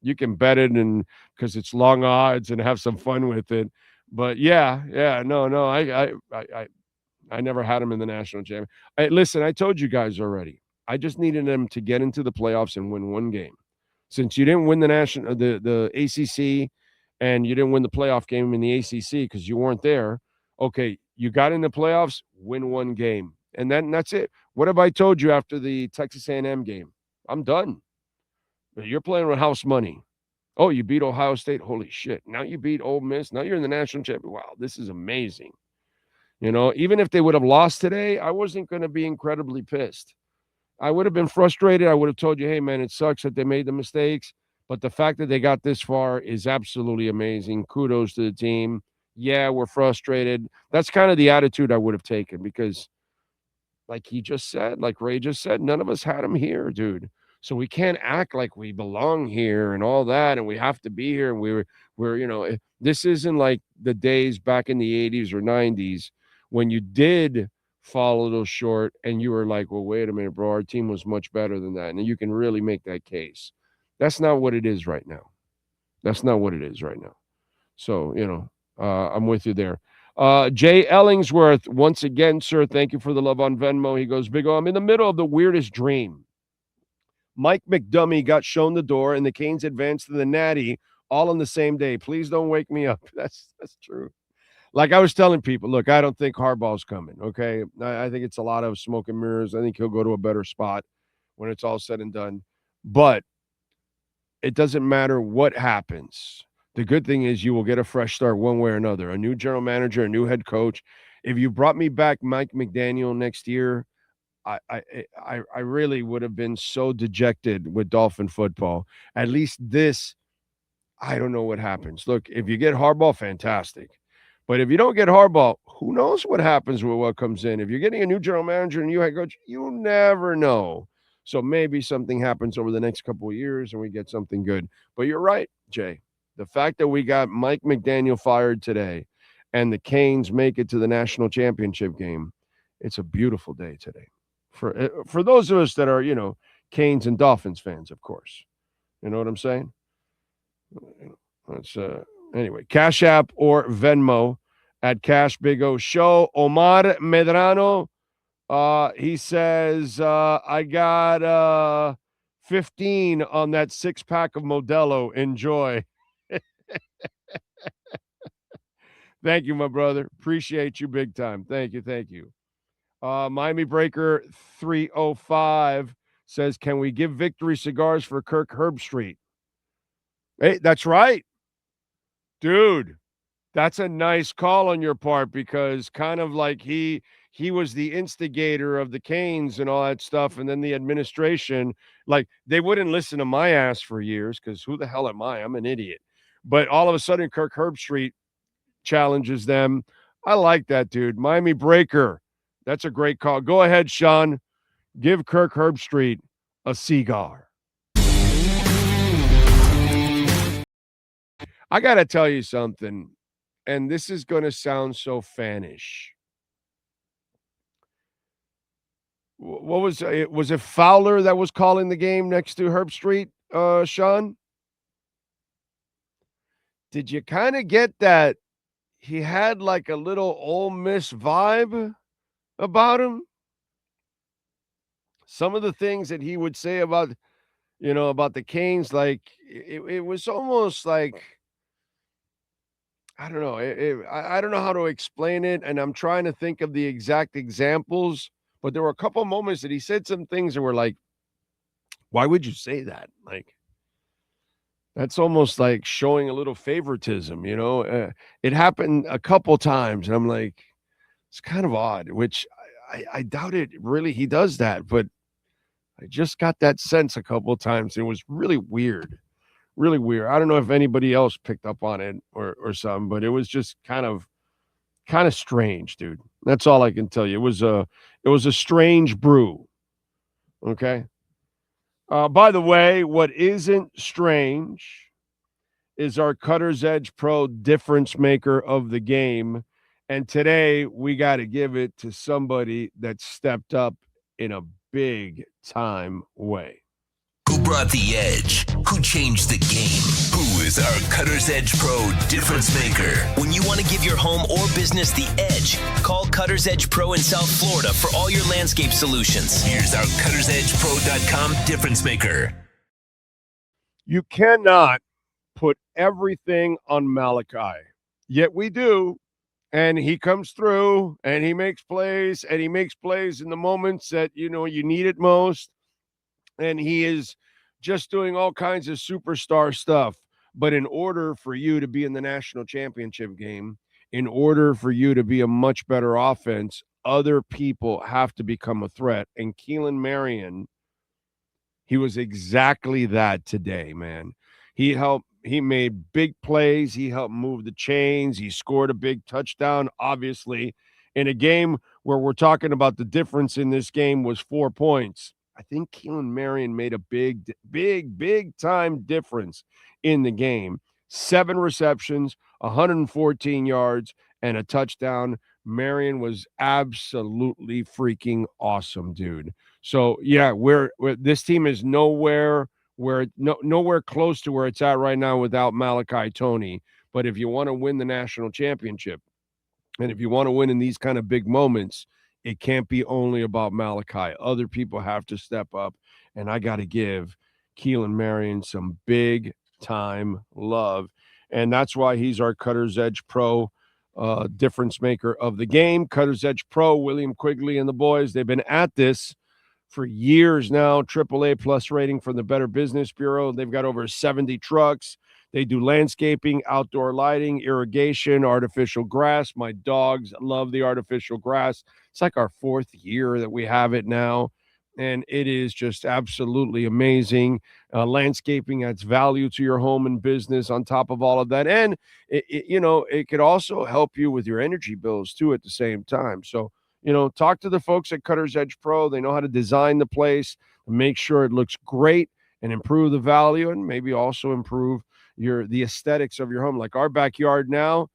[SPEAKER 11] you can bet it, and because it's long odds and have some fun with it. But no, I never had them in the national championship. Listen, I told you guys already. I just needed them to get into the playoffs and win one game. Since you didn't win the ACC, and you didn't win the playoff game in the ACC because you weren't there. Okay, you got in the playoffs, win one game. And that's it. What have I told you after the Texas A&M game? I'm done. You're playing with house money. Oh, you beat Ohio State? Holy shit. Now you beat Ole Miss. Now you're in the national championship. Wow, this is amazing. Even if they would have lost today, I wasn't going to be incredibly pissed. I would have been frustrated. I would have told you, hey, man, it sucks that they made the mistakes. But the fact that they got this far is absolutely amazing. Kudos to the team. Yeah, we're frustrated. That's kind of the attitude I would have taken because, like he just said, like Ray just said, none of us had him here, dude. So we can't act like we belong here and all that, and we have to be here. And we're this isn't like the days back in the 80s or 90s when you did fall a little short and you were like, well, wait a minute, bro, our team was much better than that. And you can really make that case. That's not what it is right now. That's not what it is right now. So, I'm with you there. Jay Ellingsworth, once again, sir, thank you for the love on Venmo. He goes, Big O, I'm in the middle of the weirdest dream. Mike McDummy got shown the door, and the Canes advanced to the Natty all on the same day. Please don't wake me up. That's true. Like I was telling people, look, I don't think Harbaugh's coming, okay? I think it's a lot of smoke and mirrors. I think he'll go to a better spot when it's all said and done. But it doesn't matter what happens. The good thing is you will get a fresh start one way or another, a new general manager, a new head coach. If you brought me back Mike McDaniel next year, I really would have been so dejected with Dolphin football. At least this, I don't know what happens. Look, if you get Harbaugh, fantastic. But if you don't get Harbaugh, who knows what happens with what comes in? If you're getting a new general manager and new head coach, you never know. So maybe something happens over the next couple of years and we get something good. But you're right, Jay. The fact that we got Mike McDaniel fired today and the Canes make it to the national championship game, it's a beautiful day today. For those of us that are, Canes and Dolphins fans, of course. You know what I'm saying? That's anyway, Cash App or Venmo at Cash Big O Show. Omar Medrano, he says, I got 15 on that 6-pack of Modelo. Enjoy. Thank you, my brother. Appreciate you big time. Thank you. Miami Breaker 305 says, can we give Victory Cigars for Kirk Herbstreit? Hey, that's right. Dude, that's a nice call on your part because kind of like he was the instigator of the Canes and all that stuff. And then the administration, like they wouldn't listen to my ass for years because who the hell am I? I'm an idiot. But all of a sudden, Kirk Herbstreit challenges them. I like that, dude. Miami Breaker. That's a great call. Go ahead, Sean. Give Kirk Herbstreit a cigar. I got to tell you something, and this is going to sound so fannish. What was it? Was it Fowler that was calling the game next to Herbstreit, Sean? Did you kind of get that he had like a little Ole Miss vibe about him? Some of the things that he would say about, about the Canes, like it was almost like, I don't know. I don't know how to explain it, and I'm trying to think of the exact examples, but there were a couple of moments that he said some things that were like, why would you say that? Like, that's almost like showing a little favoritism, It happened a couple times, and I'm like, it's kind of odd, which I doubt it really he does that, but I just got that sense a couple of times. It was really weird. Really weird. I don't know if anybody else picked up on it or something, but it was just kind of strange, dude. That's all I can tell you. It was a strange brew. Okay. By the way, what isn't strange is our Cutter's Edge Pro difference maker of the game. And today we got to give it to somebody that stepped up in a big time way.
[SPEAKER 3] Who brought the edge? Who changed the game? Who is our Cutter's Edge Pro difference maker? When you want to give your home or business the edge, call Cutter's Edge Pro in South Florida for all your landscape solutions. Here's our Cutter'sEdgePro.com difference maker.
[SPEAKER 11] You cannot put everything on Malachi, yet we do. And he comes through and he makes plays, and he makes plays in the moments that, you need it most. And he is just doing all kinds of superstar stuff. But in order for you to be in the national championship game, in order for you to be a much better offense, other people have to become a threat. And Keelan Marion, he was exactly that today, man. He He made big plays. He helped move the chains. He scored a big touchdown, obviously, in a game where we're talking about the difference in this game was 4 points. I think Keelan Marion made a big time difference in the game. 7 receptions, 114 yards, and a touchdown. Marion was absolutely freaking awesome, dude. So, yeah, this team is nowhere close to where it's at right now without Malachi Toney. But if you want to win the national championship, and if you want to win in these kind of big moments, it can't be only about Malachi. Other people have to step up, and I got to give Keelan Marion some big-time love. And that's why he's our Cutter's Edge Pro difference maker of the game. Cutter's Edge Pro, William Quigley and the boys, they've been at this for years now. AAA plus rating from the Better Business Bureau. They've got over 70 trucks. They do landscaping, outdoor lighting, irrigation, artificial grass. My dogs love the artificial grass. It's like our 4th year that we have it now, and it is just absolutely amazing. Landscaping adds value to your home and business on top of all of that, and it could also help you with your energy bills too at the same time. So, talk to the folks at Cutter's Edge Pro. They know how to design the place, make sure it looks great, and improve the value, and maybe also improve the aesthetics of your home. Like our backyard now,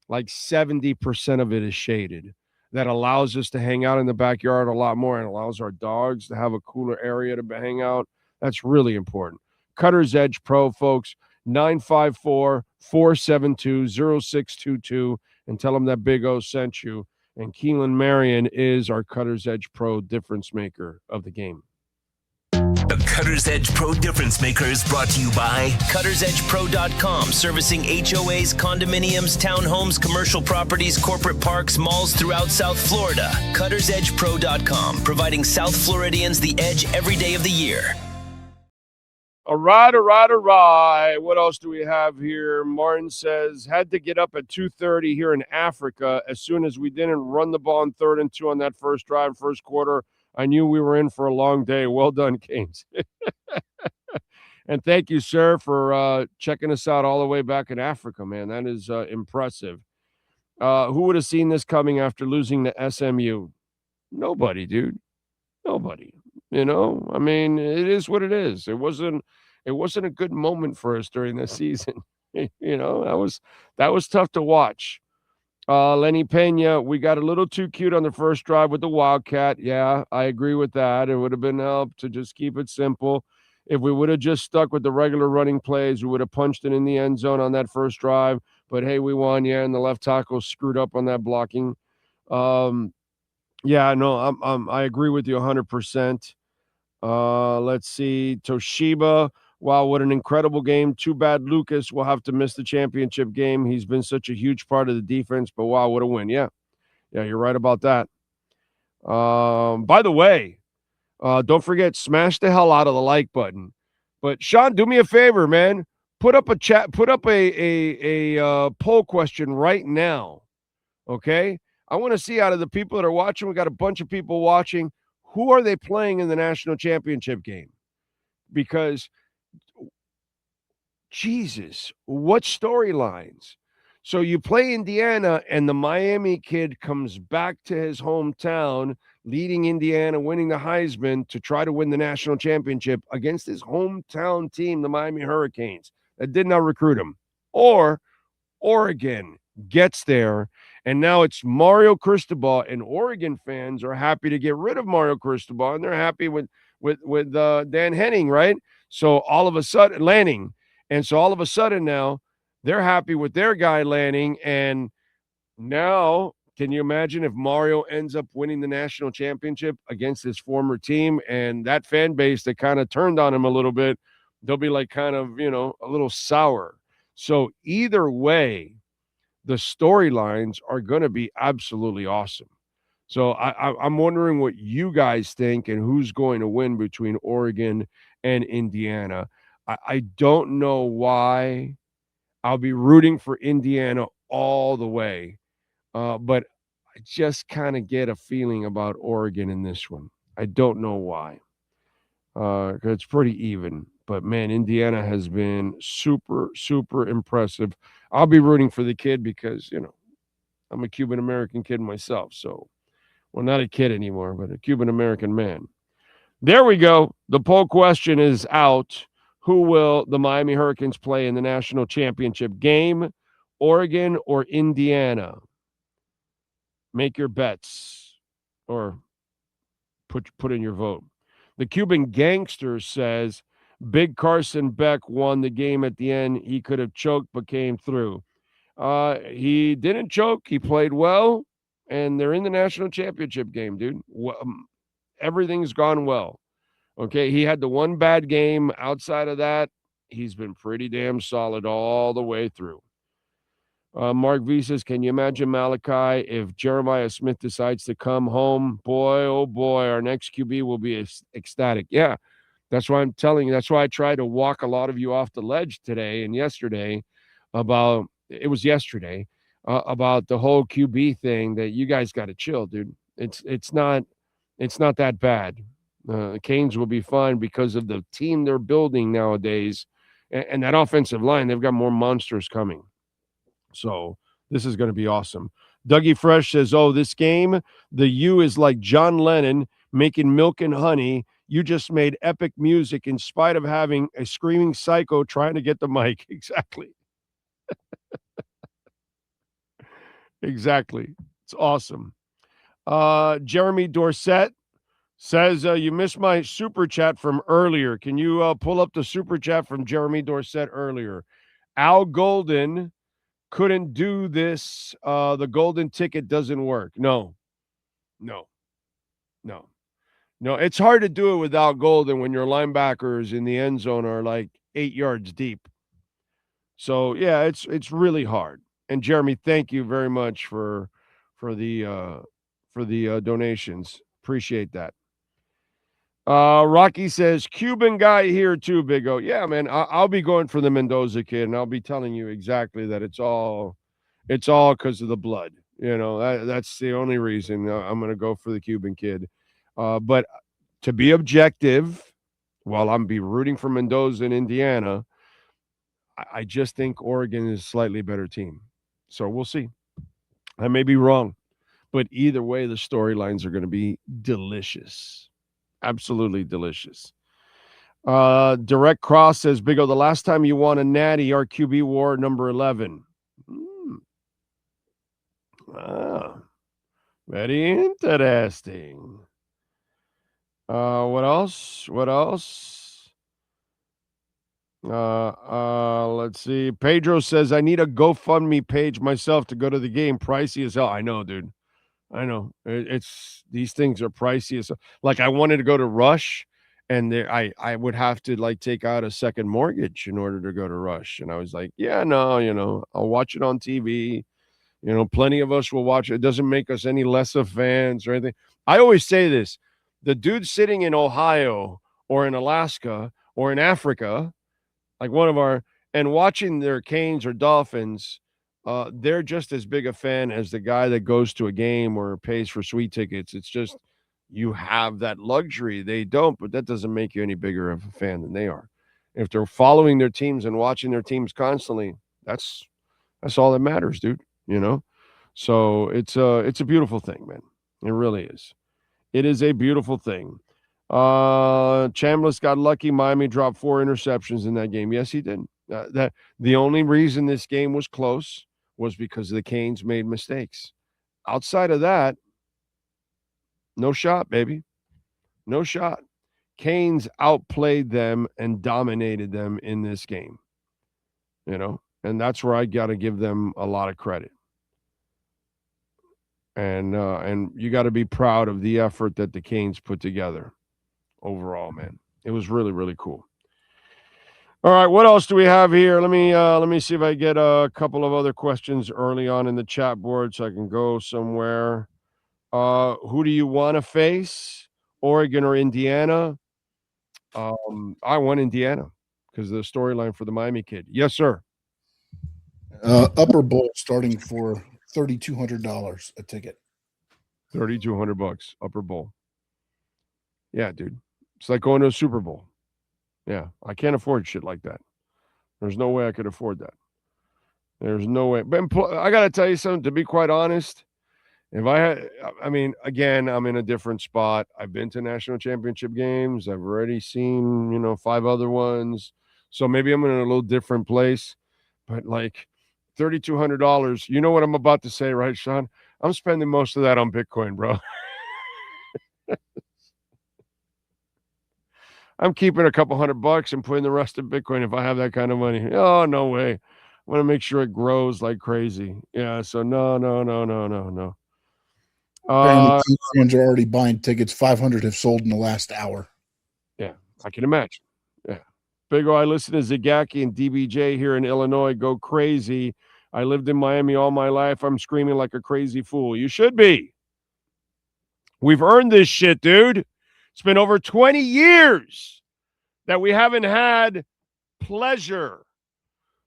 [SPEAKER 11] like 70% of it is shaded. That allows us to hang out in the backyard a lot more and allows our dogs to have a cooler area to hang out. That's really important. Cutter's Edge Pro, folks, 954-472-0622, and tell them that Big O sent you. And Keelan Marion is our Cutter's Edge Pro difference maker of the game.
[SPEAKER 3] The Cutter's Edge Pro Difference Maker is brought to you by Cutter'sEdgePro.com, servicing HOAs, condominiums, townhomes, commercial properties, corporate parks, malls throughout South Florida. Cutter'sEdgePro.com, providing South Floridians the edge every day of the year.
[SPEAKER 11] All right. What else do we have here? Martin says, had to get up at 2:30 here in Africa. As soon as we didn't run the ball on 3rd and 2 on that first drive, first quarter, I knew we were in for a long day. Well done, Kings. And thank you, sir, for checking us out all the way back in Africa, man. That is impressive. Who would have seen this coming after losing to SMU? Nobody, dude. Nobody. I mean, it is what it is. It wasn't a good moment for us during the season. That was tough to watch. Lenny Pena, we got a little too cute on the first drive with the Wildcat. Yeah, I agree with that. It would have been help to just keep it simple. If we would have just stuck with the regular running plays, we would have punched it in the end zone on that first drive. But, hey, we won, yeah, and the left tackle screwed up on that blocking. I agree with you 100%. Let's see. Toshiba, wow, what an incredible game. Too bad Lucas will have to miss the championship game. He's been such a huge part of the defense, but wow, what a win. Yeah, you're right about that. By the way, don't forget, smash the hell out of the like button. But Sean, do me a favor, man. Put up a poll question right now. Okay? I want to see out of the people that are watching, we got a bunch of people watching, who are they playing in the national championship game? Because Jesus, what storylines? So you play Indiana and the Miami kid comes back to his hometown, leading Indiana, winning the Heisman to try to win the national championship against his hometown team, the Miami Hurricanes, that did not recruit him. Or Oregon gets there, and now it's Mario Cristobal, and Oregon fans are happy to get rid of Mario Cristobal, and they're happy with Dan Henning, right? So all of a sudden, Lanning. And so all of a sudden now, they're happy with their guy Lanning, and now can you imagine if Mario ends up winning the national championship against his former team, and that fan base that kind of turned on him a little bit, they'll be like kind of, a little sour. So either way, the storylines are going to be absolutely awesome. So I'm wondering what you guys think and who's going to win between Oregon and Indiana. I don't know why. I'll be rooting for Indiana all the way. But I just kind of get a feeling about Oregon in this one. I don't know why. It's pretty even. But man, Indiana has been super, super impressive. I'll be rooting for the kid because, I'm a Cuban American kid myself. So, well, not a kid anymore, but a Cuban American man. There we go. The poll question is out. Who will the Miami Hurricanes play in the national championship game? Oregon or Indiana? Make your bets or put in your vote. The Cuban Gangster says Big Carson Beck won the game at the end. He could have choked but came through. He didn't choke. He played well, and they're in the national championship game, dude. Everything's gone well. Okay, he had the one bad game. Outside of that, he's been pretty damn solid all the way through. Mark V says, can you imagine, Malachi, if Jeremiah Smith decides to come home? Boy, oh boy, our next QB will be ecstatic. Yeah, that's why I'm telling you. That's why I tried to walk a lot of you off the ledge today and yesterday about the whole QB thing, that you guys got to chill, dude. It's not that bad. Canes will be fine because of the team they're building nowadays, and that offensive line. They've got more monsters coming. So this is going to be awesome. Dougie Fresh says, oh, this game, the U is like John Lennon making milk and honey. You just made epic music in spite of having a screaming psycho trying to get the mic. Exactly. Exactly. It's awesome. Jeremy Dorset says, you missed my super chat from earlier. Can you pull up the super chat from Jeremy Dorset earlier? Al Golden couldn't do this. The golden ticket doesn't work. No. It's hard to do it without Golden when your linebackers in the end zone are like 8 yards deep. So yeah, it's really hard. And Jeremy, thank you very much for the donations. Appreciate that. Rocky says, Cuban guy here too, Big O. Yeah, man, I'll be going for the Mendoza kid, and I'll be telling you exactly that it's all because of the blood. That's the only reason I'm going to go for the Cuban kid. But to be objective, while I'm be rooting for Mendoza in Indiana, I just think Oregon is a slightly better team. So we'll see. I may be wrong, but either way, the storylines are going to be delicious. Absolutely delicious. Direct Cross says, Big O, the last time you won a natty, our QB wore number 11. Very interesting. What else? Let's see. Pedro says, I need a GoFundMe page myself to go to the game. Pricey as hell. I know, dude. I know. It's these things are pricey. So, like, I wanted to go to Rush, and I would have to like take out a second mortgage in order to go to Rush. And I was like, yeah, no, I'll watch it on TV. Plenty of us will watch it. It doesn't make us any less of fans or anything. I always say this: the dude sitting in Ohio or in Alaska or in Africa, like and watching their Canes or Dolphins, they're just as big a fan as the guy that goes to a game or pays for sweet tickets. It's just you have that luxury. They don't, but that doesn't make you any bigger of a fan than they are. If they're following their teams and watching their teams constantly, that's all that matters, dude. So it's a beautiful thing, man. It really is. It is a beautiful thing. Chambliss got lucky. Miami dropped 4 interceptions in that game. Yes, he did. That the only reason this game was close was because the Canes made mistakes. Outside of that, no shot, baby. No shot. Canes outplayed them and dominated them in this game. And that's where I got to give them a lot of credit. And you got to be proud of the effort that the Canes put together overall, man. It was really, really cool. All right, what else do we have here? Let me see if I get a couple of other questions early on in the chat board so I can go somewhere. Who do you want to face, Oregon or Indiana? I want Indiana because of the storyline for the Miami kid. Yes, sir.
[SPEAKER 13] Upper bowl starting for $3,200 a ticket.
[SPEAKER 11] $3,200 upper bowl. Yeah, dude. It's like going to a Super Bowl. Yeah, I can't afford shit like that. There's no way I could afford that. There's no way. But I got to tell you something, to be quite honest. If I had, I mean, again, I'm in a different spot. I've been to national championship games. I've already seen, 5 other ones. So maybe I'm in a little different place. But like $3,200, you know what I'm about to say, right, Sean? I'm spending most of that on Bitcoin, bro. I'm keeping a couple $100 and putting the rest in Bitcoin if I have that kind of money. Oh, no way. I want to make sure it grows like crazy. Yeah, so no.
[SPEAKER 13] Apparently, fans are already buying tickets. 500 have sold in the last hour.
[SPEAKER 11] Yeah, I can imagine. Yeah. Big O, I listen to Zagacki and DBJ here in Illinois go crazy. I lived in Miami all my life. I'm screaming like a crazy fool. You should be. We've earned this shit, dude. It's been over 20 years that we haven't had pleasure,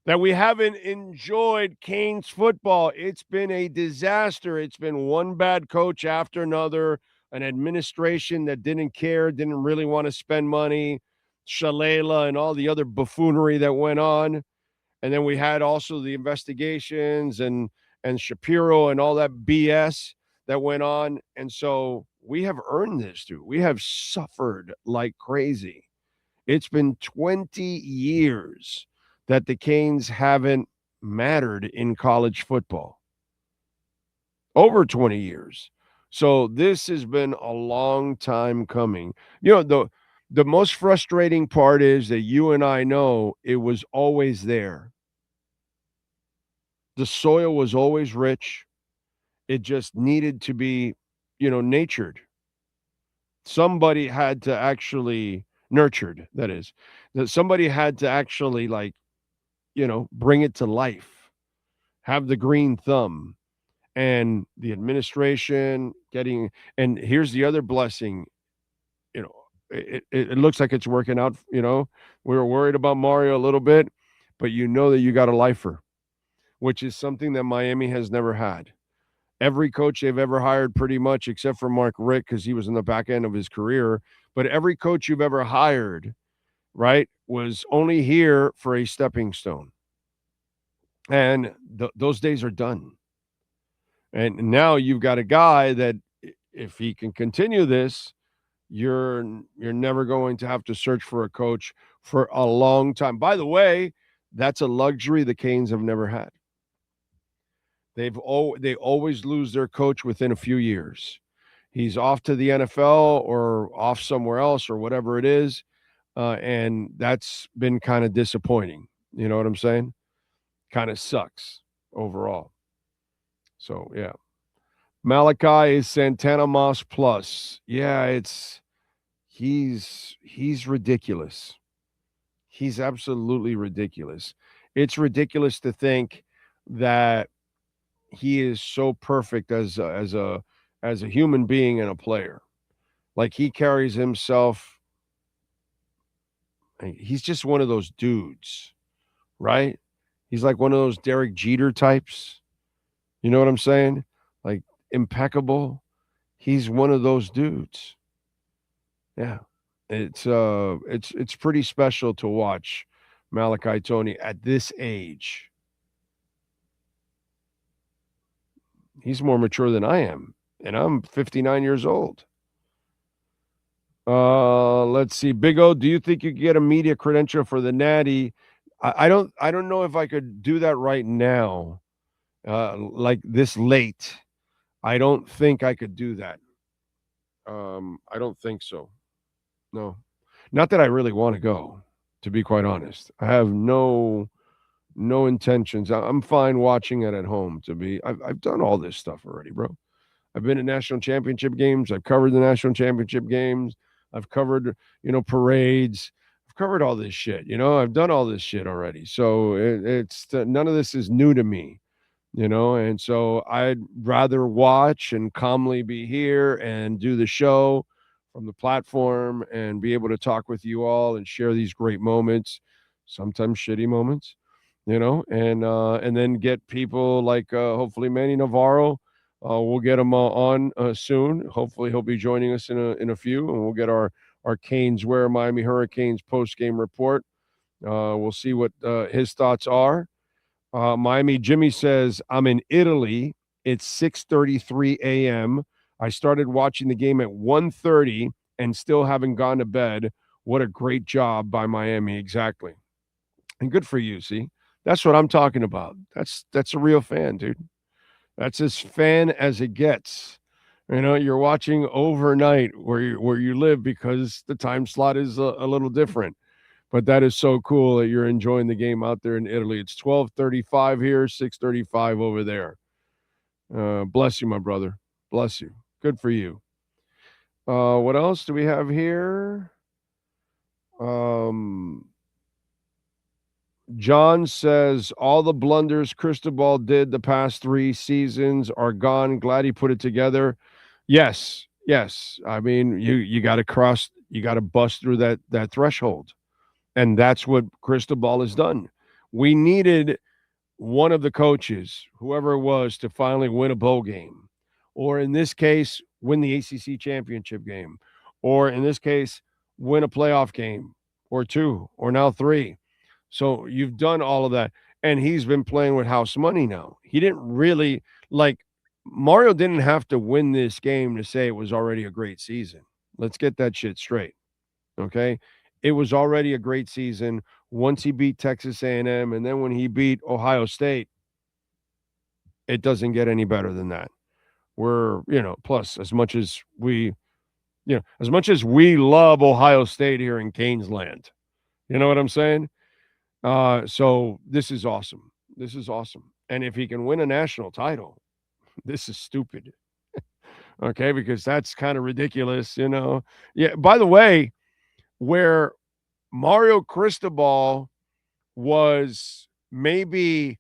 [SPEAKER 11] that we haven't enjoyed Canes football. It's been a disaster. It's been one bad coach after another, an administration that didn't care, didn't really want to spend money, Shalala and all the other buffoonery that went on. And then we had also the investigations and Shapiro and all that BS that went on. And so we have earned this, dude. We have suffered like crazy. It's been 20 years that the Canes haven't mattered in college football. Over 20 years. So this has been a long time coming. The most frustrating part is that you and I know it was always there. The soil was always rich. It just needed to be, natured. Somebody had to actually nurtured, that is. That somebody had to actually bring it to life, have the green thumb, and the administration and here's the other blessing, it looks like it's working out. We were worried about Mario a little bit, but that you got a lifer, which is something that Miami has never had. Every coach they've ever hired, pretty much, except for Mark Richt, because he was in the back end of his career, but every coach you've ever hired, right, was only here for a stepping stone. And those days are done. And now you've got a guy that, if he can continue this, you're never going to have to search for a coach for a long time. By the way, that's a luxury the Canes have never had. They always lose their coach within a few years. He's off to the NFL or off somewhere else or whatever it is, and that's been kind of disappointing. You know what I'm saying? Kind of sucks overall. So, yeah. Malachi is Santana Moss plus. Yeah, he's ridiculous. He's absolutely ridiculous. It's ridiculous to think that he is so perfect as a human being and a player. Like, he carries himself. He's just one of those dudes, right? He's like one of those Derek Jeter types. You know what I'm saying? Like, impeccable. He's one of those dudes. Yeah. It's pretty special to watch Malachi Tony at this age. He's more mature than I am, and I'm 59 years old. Let's see. Big O, do you think you could get a media credential for the Natty? I don't know if I could do that right now. Like this late. I don't think I could do that. I don't think so. No. Not that I really want to go, to be quite honest. I have no intentions. I'm fine watching it at home. I've done all this stuff already, bro. I've been at national championship games. I've covered the national championship games. I've covered, parades. I've covered all this shit. I've done all this shit already. So it's none of this is new to me, and so I'd rather watch and calmly be here and do the show from the platform and be able to talk with you all and share these great moments, sometimes shitty moments, and then get people like hopefully Manny Navarro. We'll get him on soon. Hopefully he'll be joining us in a few, and we'll get our our Canes Wear Miami Hurricanes post-game report. We'll see what his thoughts are. Miami Jimmy says, I'm in Italy. It's 6:33 a.m. I started watching the game at 1:30 and still haven't gone to bed. What a great job by Miami. Exactly. And good for you, see? That's what I'm talking about. That's a real fan, dude. That's as fan as it gets. You know, you're watching overnight where you live because the time slot is a little different. But that is so cool that you're enjoying the game out there in Italy. It's 12:35 here, 6:35 over there. Bless you, my brother. Bless you. Good for you. What else do we have here? John says, all the blunders Cristobal did the past 3 seasons are gone. Glad he put it together. Yes. I mean, you got to bust through that threshold. And that's what Cristobal has done. We needed one of the coaches, whoever it was, to finally win a bowl game. Or in this case, win the ACC championship game. Or in this case, win a playoff game. Or 2. Or now 3. So you've done all of that. And he's been playing with house money now. He didn't really, Mario didn't have to win this game to say it was already a great season. Let's get that shit straight. Okay? It was already a great season once he beat Texas A&M, and then when he beat Ohio State, it doesn't get any better than that. We're, plus as much as we love Ohio State here in Canesland, you know what I'm saying? So this is awesome. This is awesome. And if he can win a national title, this is stupid. Okay, because that's kind of ridiculous, Yeah, by the way, where Mario Cristobal was maybe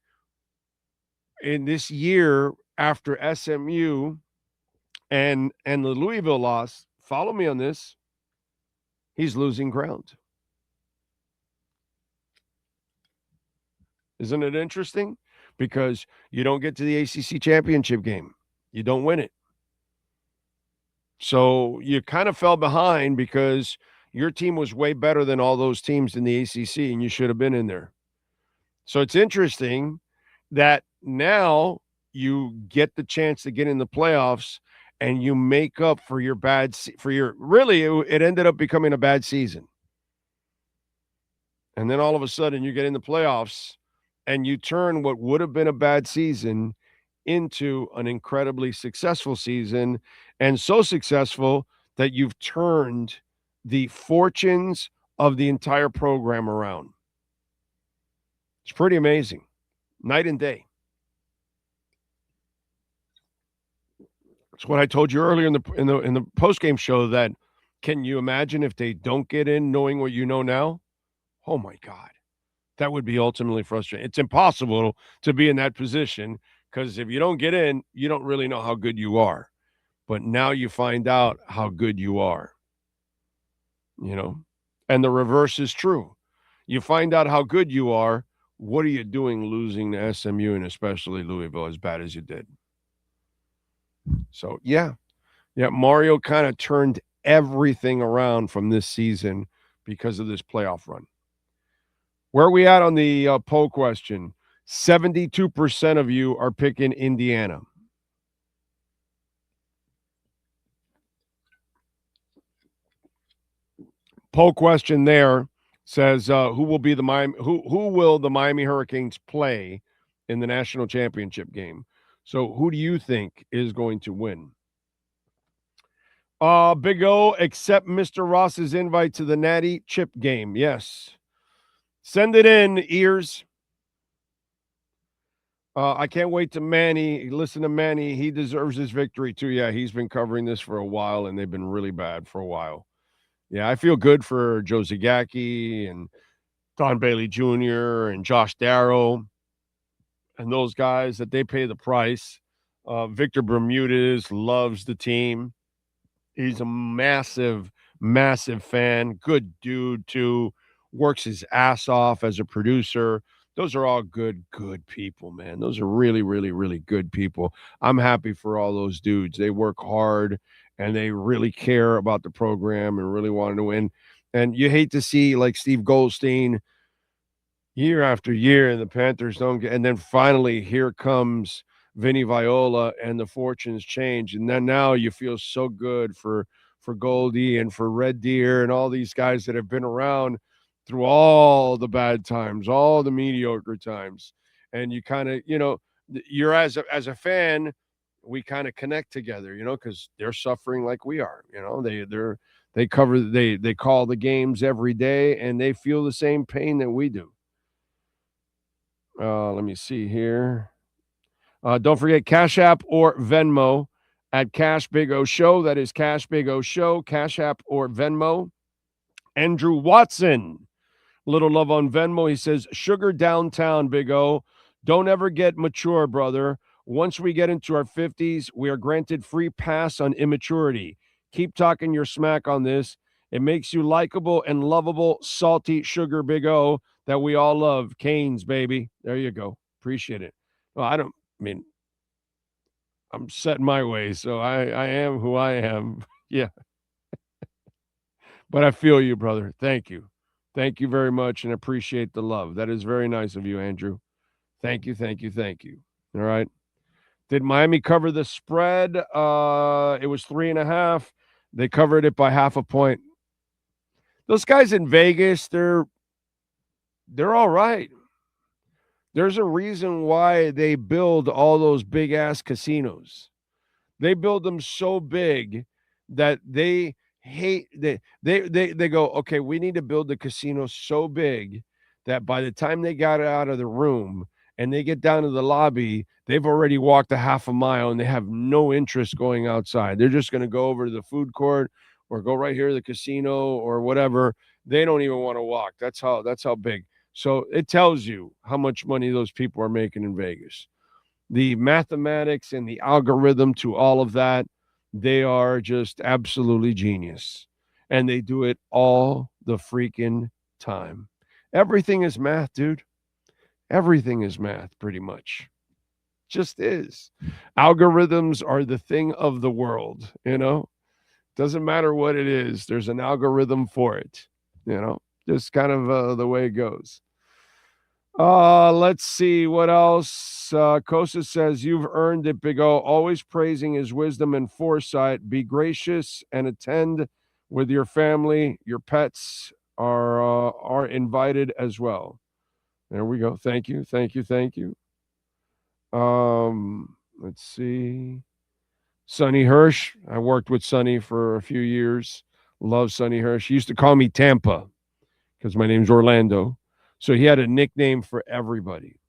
[SPEAKER 11] in this year after SMU and the Louisville loss, follow me on this, he's losing ground. Isn't it interesting? Because you don't get to the ACC championship game. You don't win it. So you kind of fell behind because your team was way better than all those teams in the ACC, and you should have been in there. So it's interesting that now you get the chance to get in the playoffs and you make up for your it ended up becoming a bad season. And then all of a sudden you get in the playoffs and you turn what would have been a bad season into an incredibly successful season, and so successful that you've turned the fortunes of the entire program around. It's pretty amazing. Night and day. That's what I told you earlier in the post-game show, that can you imagine if they don't get in knowing what you know now? Oh my God. That would be ultimately frustrating. It's impossible to be in that position because if you don't get in, you don't really know how good you are. But now you find out how good you are. And the reverse is true. You find out how good you are. What are you doing losing to SMU and especially Louisville as bad as you did? So, yeah, Mario kind of turned everything around from this season because of this playoff run. Where are we at on the poll question? 72% of you are picking Indiana. Poll question there says, who will the Miami Hurricanes play in the national championship game? So who do you think is going to win? Big O, accept Mr. Ross's invite to the Nat'l Chip game. Yes. Send it in, ears. I can't wait to Manny. Listen to Manny. He deserves his victory, too. Yeah, he's been covering this for a while, and they've been really bad for a while. Yeah, I feel good for Joe Zagacki and Don Bailey Jr. and Josh Darrow and those guys that they pay the price. Victor Bermudez loves the team. He's a massive, massive fan. Good dude, too. Works his ass off as a producer. Those are all good people, man. Those are really, really, really good people. I'm happy for all those dudes. They work hard and they really care about the program and really want to win. And you hate to see like Steve Goldstein year after year and the Panthers don't get, and then finally here comes Vinny Viola and the fortunes change. And then now you feel so good for Goldie and for Red Deer and all these guys that have been around through all the bad times, all the mediocre times. And you kind of, you're as a fan, we kind of connect together, because they're suffering like we are. They call the games every day and they feel the same pain that we do. Let me see here. Don't forget Cash App or Venmo at Cash Big O Show. That is Cash Big O Show, Cash App or Venmo. Andrew Watson, little love on Venmo. He says, sugar downtown, Big O. Don't ever get mature, brother. Once we get into our 50s, we are granted free pass on immaturity. Keep talking your smack on this. It makes you likable and lovable, salty sugar, Big O, that we all love. Canes, baby. There you go. Appreciate it. Well, I'm set in my ways, so I am who I am. Yeah. But I feel you, brother. Thank you. Thank you very much and appreciate the love. That is very nice of you, Andrew. Thank you, thank you, thank you. All right. Did Miami cover the spread? It was 3.5. They covered it by 0.5 point. Those guys in Vegas, they're all right. There's a reason why they build all those big-ass casinos. They build them so big that they go, okay, we need to build the casino so big that by the time they got out of the room and they get down to the lobby, they've already walked a 0.5 mile and they have no interest going outside. They're just going to go over to the food court or go right here to the casino or whatever. They don't even want to walk. That's how big. So it tells you how much money those people are making in Vegas. The mathematics and the algorithm to all of that, they are just absolutely genius. And they do it all the freaking time. Everything is math, dude. Everything is math, pretty much. Just is. Algorithms are the thing of the world, Doesn't matter what it is. There's an algorithm for it, Just kind of the way it goes. Let's see what else. Kosa says, you've earned it, Big O. Always praising his wisdom and foresight. Be gracious and attend with your family. Your pets are invited as well. There we go. Thank you. Thank you. Thank you. Let's see. Sonny Hirsch. I worked with Sonny for a few years. Love Sonny Hirsch. He used to call me Tampa because my name's Orlando. So he had a nickname for everybody.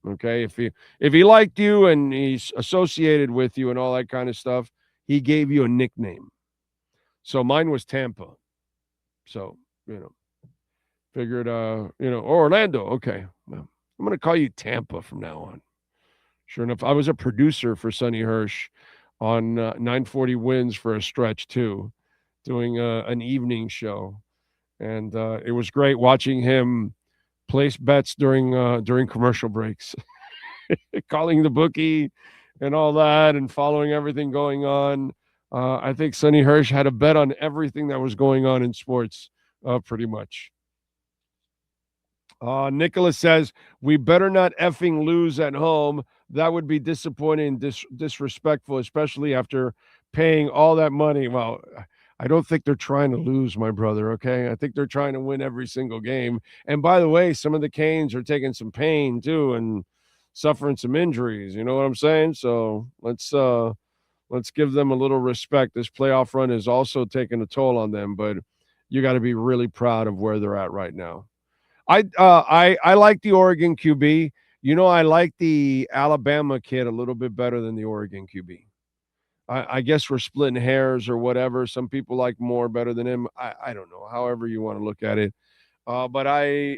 [SPEAKER 11] Okay. If he liked you and he's associated with you and all that kind of stuff, he gave you a nickname. So mine was Tampa. So, figured, Orlando. Okay. Well, I'm going to call you Tampa from now on. Sure enough, I was a producer for Sonny Hirsch on 940 Wins for a stretch too, doing an evening show. And it was great watching him place bets during commercial breaks, calling the bookie and all that and following everything going on. I think Sonny Hirsch had a bet on everything that was going on in sports, pretty much. Nicholas says, we better not effing lose at home. That would be disappointing and disrespectful, especially after paying all that money. Well, I don't think they're trying to lose, my brother, okay? I think they're trying to win every single game. And by the way, some of the Canes are taking some pain too and suffering some injuries. You know what I'm saying? So let's give them a little respect. This playoff run is also taking a toll on them, but you got to be really proud of where they're at right now. I like the Oregon QB. I like the Alabama kid a little bit better than the Oregon QB. I guess we're splitting hairs or whatever. Some people like Moore better than him. I don't know, however you want to look at it. But I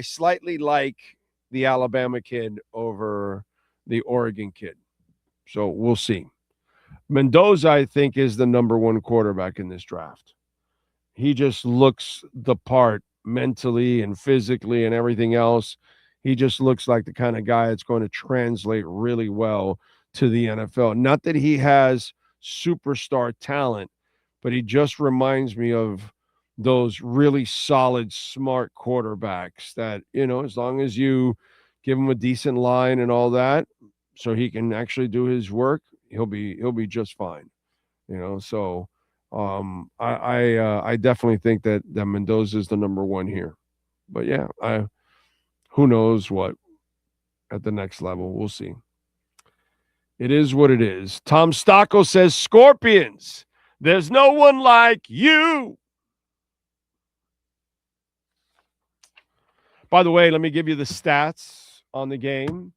[SPEAKER 11] slightly like the Alabama kid over the Oregon kid. So we'll see. Mendoza, I think, is the number one quarterback in this draft. He just looks the part mentally and physically and everything else. He just looks like the kind of guy that's going to translate really well to the NFL. Not that he has superstar talent, but he just reminds me of those really solid, smart quarterbacks that, as long as you give him a decent line and all that, so he can actually do his work, he'll be just fine. So I definitely think that Mendoza is the number one here. But yeah, who knows what at the next level. We'll see. It is what it is. Tom Stocco says, Scorpions, there's no one like you. By the way, let me give you the stats on the game.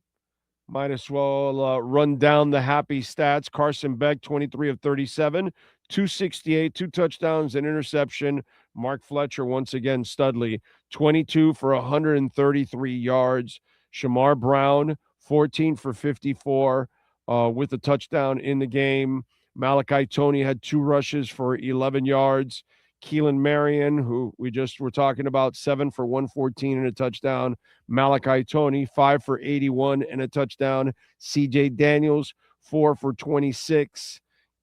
[SPEAKER 11] Might as well run down the happy stats. Carson Beck, 23 of 37, 268, 2 touchdowns, an interception. Mark Fletcher, once again, Studley, 22 for 133 yards. Shamar Brown, 14 for 54 with a touchdown in the game. Malachi Toney had 2 rushes for 11 yards. Keelan Marion, who we just were talking about, 7 for 114 and a touchdown. Malachi Toney, 5 for 81 and a touchdown. CJ Daniels, 4 for 26.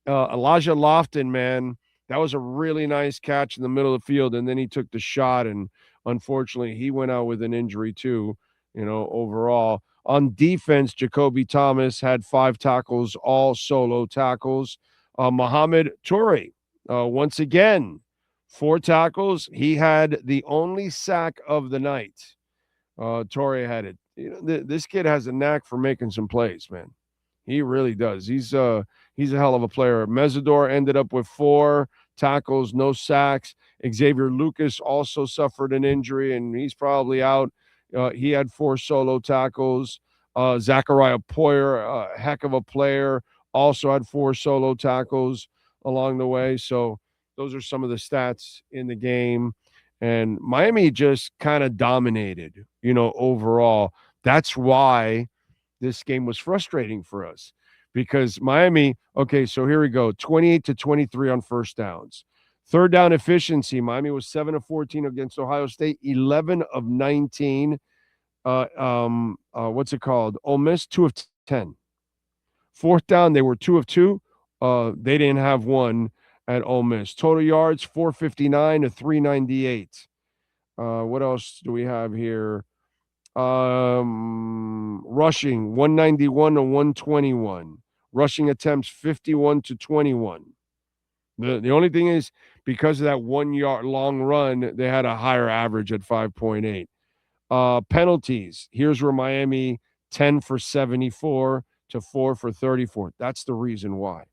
[SPEAKER 11] Elijah Lofton, man, that was a really nice catch in the middle of the field, and then he took the shot, and unfortunately he went out with an injury too, overall. On defense, Jacoby Thomas had 5 tackles, all solo tackles. Mohamed Toure, once again, 4 tackles. He had the only sack of the night. Toure had it. This kid has a knack for making some plays, man. He really does. He's a hell of a player. Mesidor ended up with 4 tackles, no sacks. Xavier Lucas also suffered an injury, and he's probably out. He had 4 solo tackles. Zachariah Poyer, a heck of a player, also had 4 solo tackles along the way. So those are some of the stats in the game. And Miami just kind of dominated, overall. That's why this game was frustrating for us, because Miami, okay, so here we go, 28 to 23 on first downs. Third down efficiency, Miami was 7 of 14 against Ohio State, 11 of 19. What's it called? Ole Miss, 2 of 10. Fourth down, they were 2 of 2. They didn't have one at Ole Miss. Total yards, 459 to 398. What else do we have here? Rushing, 191 to 121. Rushing attempts, 51 to 21. The only thing is, because of that 1 yard long run, they had a higher average at 5.8. Penalties. Here's where Miami, 10 for 74 to 4 for 34. That's the reason why.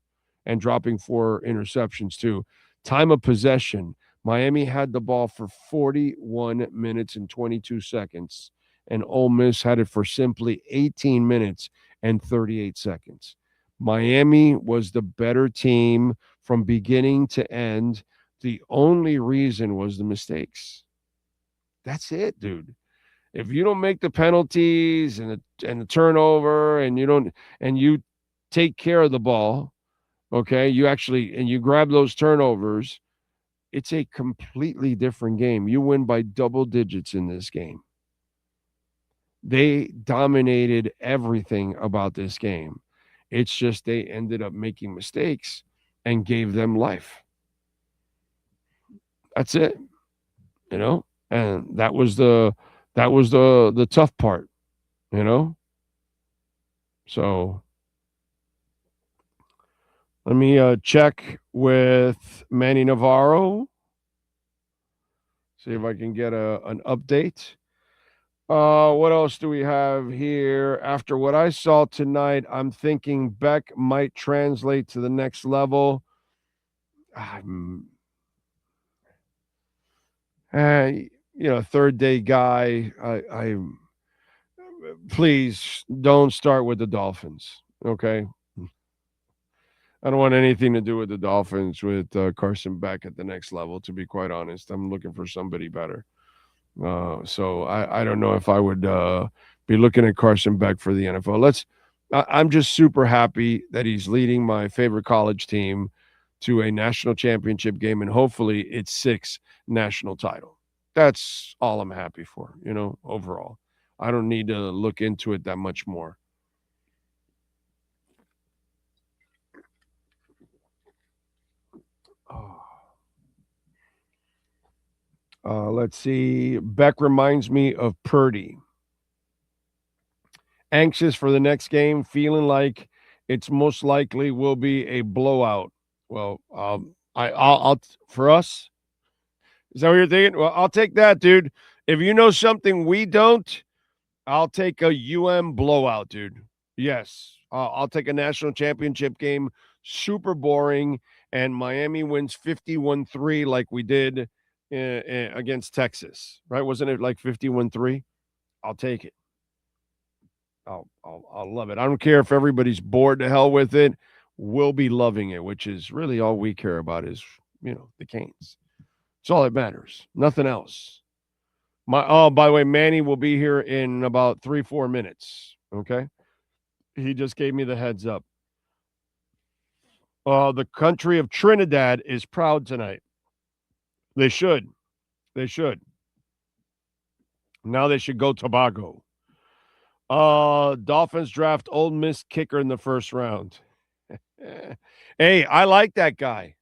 [SPEAKER 11] And dropping 4 interceptions too. Time of possession. Miami had the ball for 41 minutes and 22 seconds. And Ole Miss had it for simply 18 minutes and 38 seconds. Miami was the better team from beginning to end. The only reason was the mistakes. That's it, dude. If you don't make the penalties and the turnover, and you take care of the ball, okay, you grab those turnovers, it's a completely different game. You win by double digits in this game. They dominated everything about this game. It's just they ended up making mistakes and gave them life. That's it. And that was the tough part, So let me check with Manny Navarro. See if I can get an update. What else do we have here? After what I saw tonight, I'm thinking Beck might translate to the next level. Third day guy. I please don't start with the Dolphins. Okay. I don't want anything to do with the Dolphins with Carson Beck at the next level, to be quite honest. I'm looking for somebody better. So I don't know if I would be looking at Carson Beck for the NFL. I'm just super happy that he's leading my favorite college team to a national championship game, and hopefully its 6th national title. That's all I'm happy for, overall. I don't need to look into it that much more. Let's see. Beck reminds me of Purdy. Anxious for the next game, feeling like it's most likely will be a blowout. Well, I'll for us. Is that what you're thinking? Well, I'll take that, dude. If you know something we don't, I'll take a blowout, dude. Yes, I'll take a national championship game. Super boring, and Miami wins 51-3 like we did against Texas, right? Wasn't it like 51-3? I'll take it. I'll love it. I don't care if everybody's bored to hell with it. We'll be loving it, which is really all we care about is, the Canes. It's all that matters. Nothing else. By the way, Manny will be here in about 3-4 minutes. Okay. He just gave me the heads up. The country of Trinidad is proud tonight. They should. Now they should go Tobago. Dolphins draft Ole Miss kicker in the first round. Hey, I like that guy.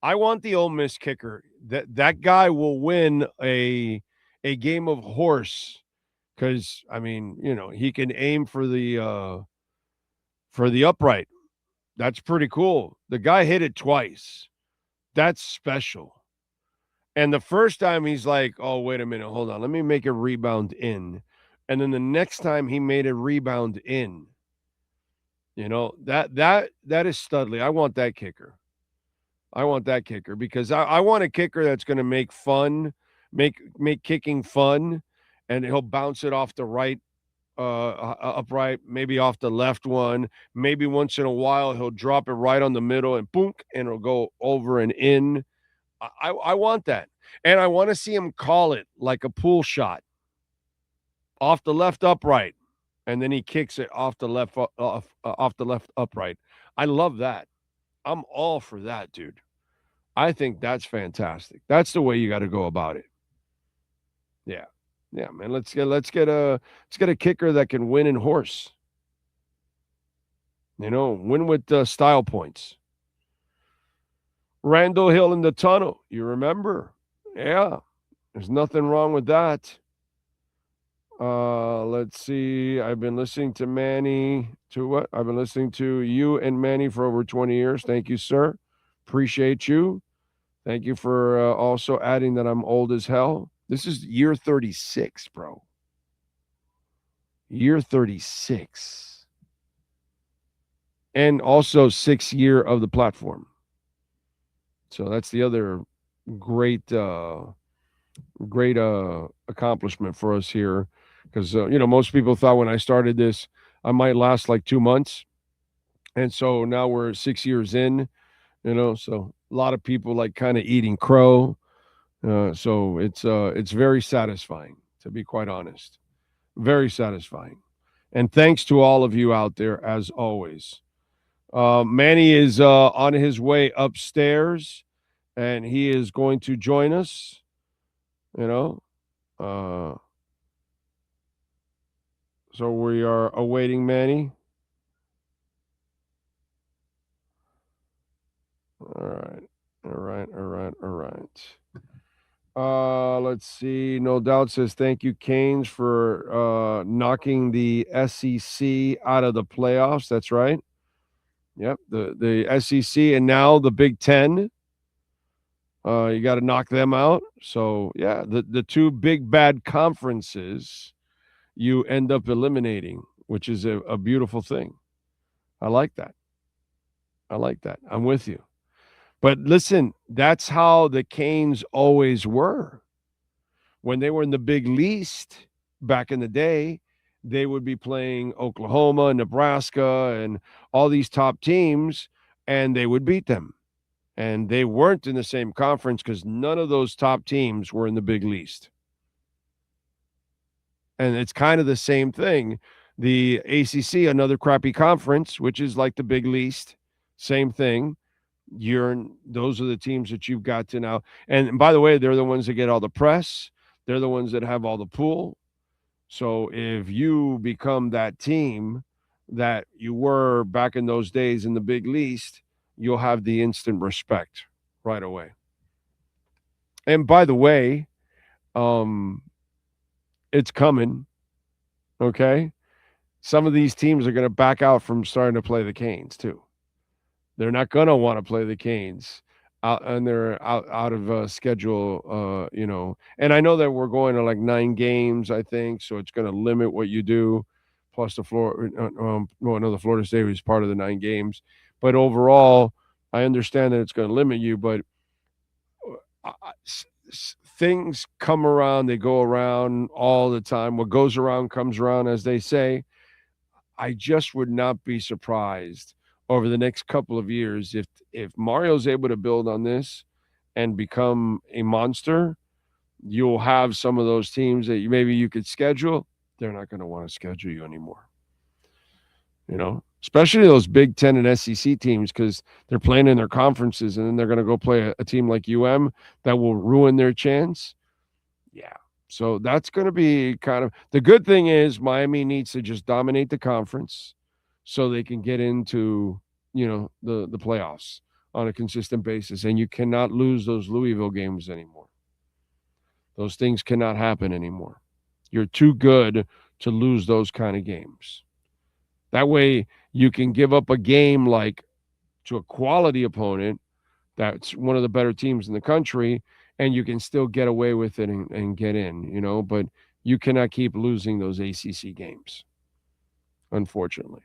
[SPEAKER 11] I want the Ole Miss kicker. That guy will win a game of horse because, he can aim for the upright. That's pretty cool. The guy hit it twice. That's special. And the first time he's like, oh, wait a minute, hold on. Let me make a rebound in. And then the next time he made a rebound in. That is Studley. I want that kicker. Because I want a kicker that's going to make kicking fun, and he'll bounce it off the right upright, maybe off the left one. Maybe once in a while he'll drop it right on the middle and boom, and it'll go over and in. I want that. And I want to see him call it like a pool shot off the left upright, and then he kicks it off the left upright. I love that. I'm all for that, dude. I think that's fantastic. That's the way you got to go about it. Yeah, man. Let's get a kicker that can win in horse. Win with style points. Randall Hill in the tunnel. You remember? Yeah, there's nothing wrong with that. Let's see. I've been listening to Manny. To what? I've been listening to you and Manny for over 20 years. Thank you, sir. Appreciate you. Thank you for also adding that I'm old as hell. This is year 36, bro. Year 36. And also 6th year of the platform. So that's the other great accomplishment for us here. Because, most people thought when I started this, I might last like 2 months. And so now we're 6 years in, so a lot of people like kind of eating crow. So it's very satisfying, to be quite honest. Very satisfying. And thanks to all of you out there, as always. Manny is on his way upstairs, and he is going to join us, so we are awaiting Manny. All right. Let's see. No Doubt says, thank you, Canes, for knocking the SEC out of the playoffs. That's right. Yep, the SEC and now the Big Ten. You got to knock them out. So, yeah, the two big bad conferences you end up eliminating, which is a beautiful thing. I like that. I'm with you. But listen, that's how the Canes always were. When they were in the Big East back in the day, they would be playing Oklahoma, Nebraska, and all these top teams, and they would beat them. And they weren't in the same conference because none of those top teams were in the Big East. And it's kind of the same thing. The ACC, another crappy conference, which is like the Big East, same thing. Those are the teams that you've got to now. And by the way, they're the ones that get all the press. They're the ones that have all the pool. So if you become that team that you were back in those days in the Big East, you'll have the instant respect right away. And by the way, it's coming, okay? Some of these teams are going to back out from starting to play the Canes too. They're not going to want to play the Canes and they're out of schedule, And I know that we're going to like 9 games, I think, so it's going to limit what you do. Plus the the Florida State was part of the 9 games. But overall, I understand that it's going to limit you, but things come around, they go around all the time. What goes around comes around, as they say. I just would not be surprised over the next couple of years if Mario's able to build on this and become a monster. You'll have some of those teams that maybe you could schedule. They're not going to want to schedule you anymore. Especially those Big Ten and SEC teams, because they're playing in their conferences and then they're going to go play a team like UM that will ruin their chance. Yeah. So that's going to be kind of the good thing is Miami needs to just dominate the conference so they can get into, the playoffs on a consistent basis. And you cannot lose those Louisville games anymore. Those things cannot happen anymore. You're too good to lose those kind of games. That way you can give up a game like to a quality opponent that's one of the better teams in the country, and you can still get away with it and get in, but you cannot keep losing those ACC games, unfortunately.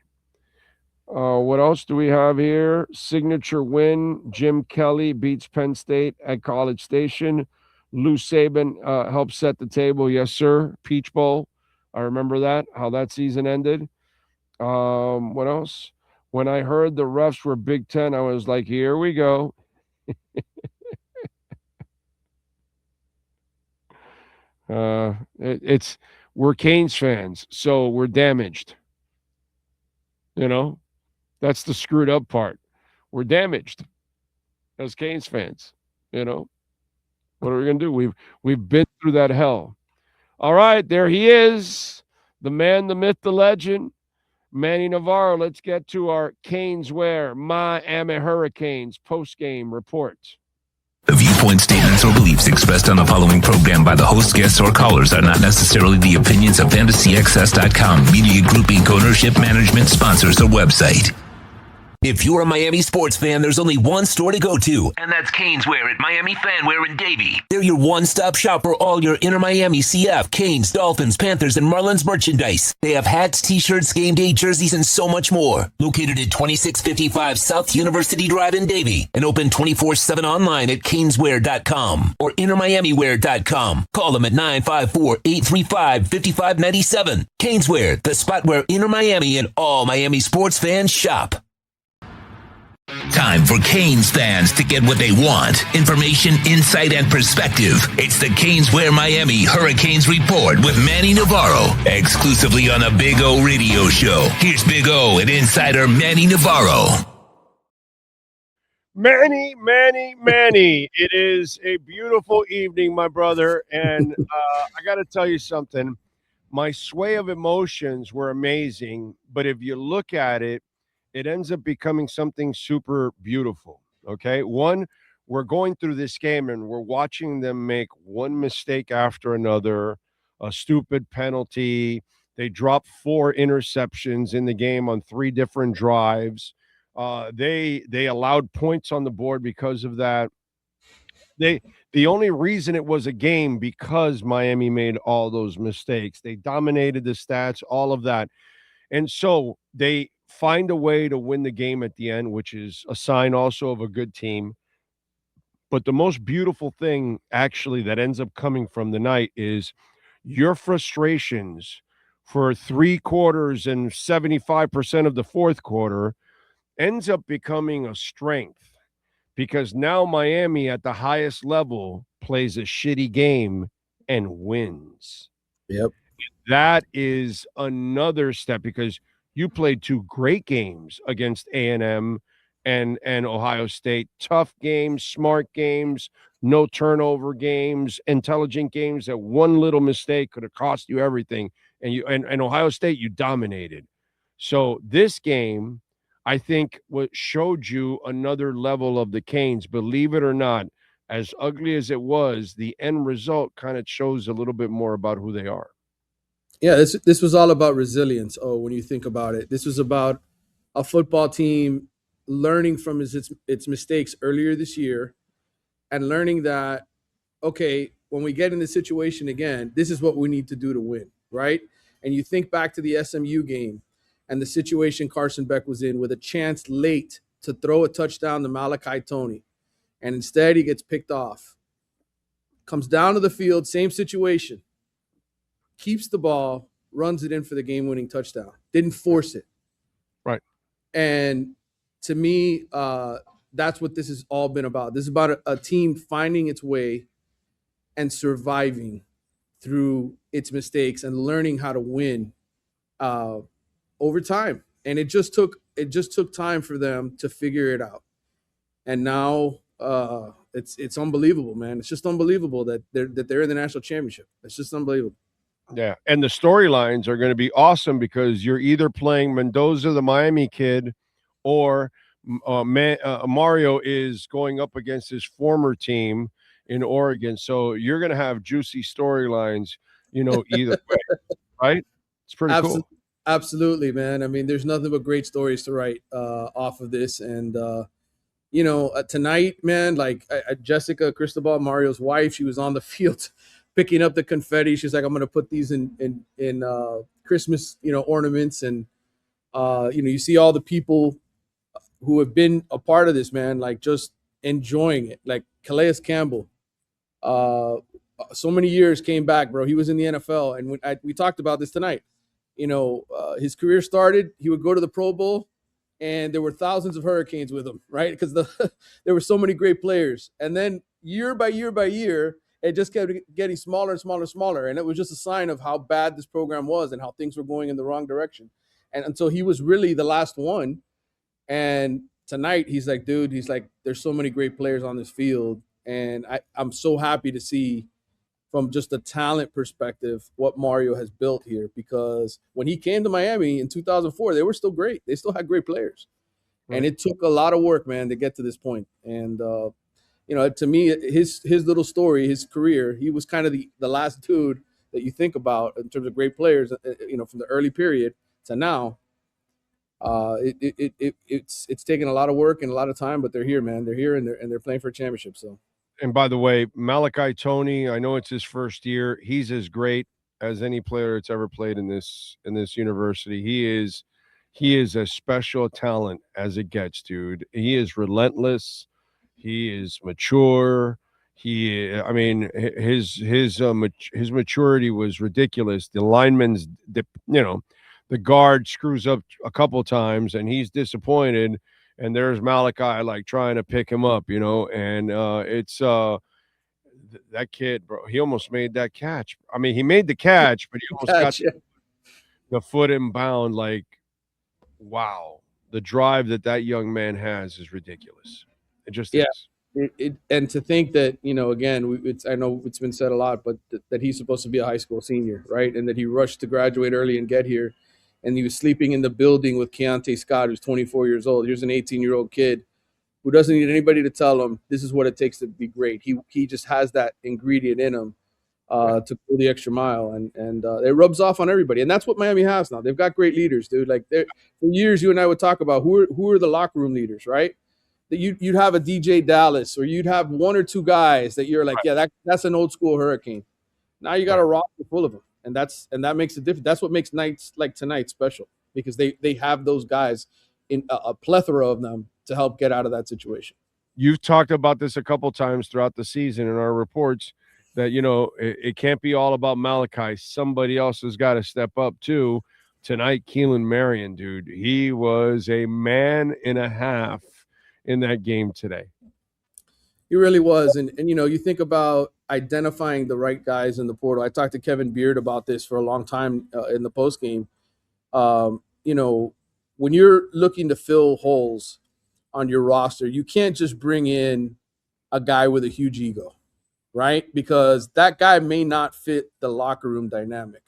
[SPEAKER 11] What else do we have here? Signature win. Jim Kelly beats Penn State at College Station. Lou Saban helped set the table. Yes, sir. Peach Bowl. I remember that, how that season ended. What else? When I heard the refs were Big Ten, I was like, here we go. We're Canes fans, so we're damaged. That's the screwed up part. We're damaged as Canes fans. What are we gonna do? We've been through that hell. All right, there he is, the man, the myth, the legend, Manny Navarro. Let's get to our Canes Miami Hurricanes post-game report.
[SPEAKER 3] The viewpoint, statements, or beliefs expressed on the following program by the host, guests, or callers are not necessarily the opinions of FantasyXS.com, Media Group Inc. ownership, management, sponsors, or website. If you're a Miami sports fan, there's only one store to go to, and that's Canes Wear at Miami Fanwear in Davie. They're your one-stop shop for all your InterMiamiCF, Canes, Dolphins, Panthers, and Marlins merchandise. They have hats, t-shirts, game day jerseys, and so much more. Located at 2655 South University Drive in Davie, and open 24/7 online at caneswear.com or InterMiamiWear.com. Call them at 954-835-5597. Caneswear, the spot where InterMiami and all Miami sports fans shop. Time for Canes fans to get what they want. Information, insight, and perspective. It's the Canes Wear Miami Hurricanes Report with Manny Navarro, exclusively on the Big O Radio Show. Here's Big O and insider Manny Navarro.
[SPEAKER 11] Manny. It is a beautiful evening, my brother, and I got to tell you something. My sway of emotions were amazing, but if you look at it, it ends up becoming something super beautiful, okay? One, we're going through this game and we're watching them make one mistake after another, a stupid penalty. They dropped 4 interceptions in the game on 3 different drives. They allowed points on the board because of that. The only reason it was a game because Miami made all those mistakes. They dominated the stats, all of that. And so they find a way to win the game at the end, which is a sign also of a good team. But the most beautiful thing actually that ends up coming from the night is your frustrations for 3 quarters and 75% of the fourth quarter ends up becoming a strength, because now Miami at the highest level plays a shitty game and wins.
[SPEAKER 14] Yep.
[SPEAKER 11] That is another step, because you played 2 great games against A&M and Ohio State. Tough games, smart games, no turnover games, intelligent games that one little mistake could have cost you everything. and Ohio State, you dominated. So this game, I think, what showed you another level of the Canes. Believe it or not, as ugly as it was, the end result kind of shows a little bit more about who they are.
[SPEAKER 14] Yeah, this was all about resilience. Oh, when you think about it, this was about a football team learning from its mistakes earlier this year and learning that, okay, when we get in this situation again, this is what we need to do to win, right? And you think back to the SMU game and the situation Carson Beck was in with a chance late to throw a touchdown to Malachi Toney, and instead he gets picked off. Comes down to the field, same situation. Keeps the ball, runs it in for the game-winning touchdown. Didn't force it.
[SPEAKER 11] Right.
[SPEAKER 14] And to me, that's what this has all been about. This is about a team finding its way and surviving through its mistakes and learning how to win over time. And it just took time for them to figure it out. And now it's unbelievable, man. It's just unbelievable that they're in the national championship. It's just unbelievable.
[SPEAKER 11] Yeah, and the storylines are going to be awesome because you're either playing Mendoza, the Miami kid, or Mario is going up against his former team in Oregon. So you're going to have juicy storylines, either way, right? It's pretty cool.
[SPEAKER 14] Absolutely, man. I mean, there's nothing but great stories to write off of this. And, tonight, man, like Jessica Cristobal, Mario's wife, she was on the field picking up the confetti. She's like, I'm going to put these in Christmas, ornaments. And, you see all the people who have been a part of this, man, like just enjoying it. Like Calais Campbell, so many years came back, bro. He was in the NFL. And we talked about this tonight. His career started, he would go to the Pro Bowl, and there were thousands of Hurricanes with him, right? Because there were so many great players. And then year by year by year, it just kept getting smaller and smaller and smaller. And it was just a sign of how bad this program was and how things were going in the wrong direction. And until he was really the last one. And tonight, he's like, dude, there's so many great players on this field. And I'm so happy to see, from just a talent perspective, what Mario has built here. Because when he came to Miami in 2004, they were still great. They still had great players. Right. And it took a lot of work, man, to get to this point. And, to me, his little story, his career, he was kind of the last dude that you think about in terms of great players, from the early period to now. It's taken a lot of work and a lot of time, but they're here, man. They're here and they're playing for a championship. So.
[SPEAKER 11] And by the way, Malachi Toney, I know it's his first year. He's as great as any player that's ever played in this university. He is as special a talent as it gets, dude. He is relentless. He is mature. His maturity was ridiculous. The lineman's, the guard screws up a couple times and he's disappointed. And there's Malachi like trying to pick him up, and it's that kid, bro. He almost made that catch. I mean, he made the catch, but he almost got the foot in bound. Like, wow, the drive that young man has is ridiculous. It just is.
[SPEAKER 14] And to think that, again, I know it's been said a lot, but that he's supposed to be a high school senior, right? And that he rushed to graduate early and get here. And he was sleeping in the building with Keontae Scott, who's 24 years old. Here's an 18-year-old kid who doesn't need anybody to tell him this is what it takes to be great. He just has that ingredient in him to go the extra mile, and it rubs off on everybody. And that's what Miami has now. They've got great leaders, dude. Like for years, you and I would talk about who are the locker room leaders, right? That you'd have a DJ Dallas, or you'd have one or two guys that you're like, yeah, that's an old school Hurricane. Now you got a roster full of them. And that makes a difference. That's what makes nights like tonight special, because they have those guys in a plethora of them to help get out of that situation.
[SPEAKER 11] You've talked about this a couple times throughout the season in our reports that, it can't be all about Malachi. Somebody else has got to step up too. Tonight, Keelan Marion, dude, he was a man and a half in that game today.
[SPEAKER 14] He really was. And you think about identifying the right guys in the portal. I talked to Kevin Beard about this for a long time in the postgame. When you're looking to fill holes on your roster, you can't just bring in a guy with a huge ego, right? Because that guy may not fit the locker room dynamic.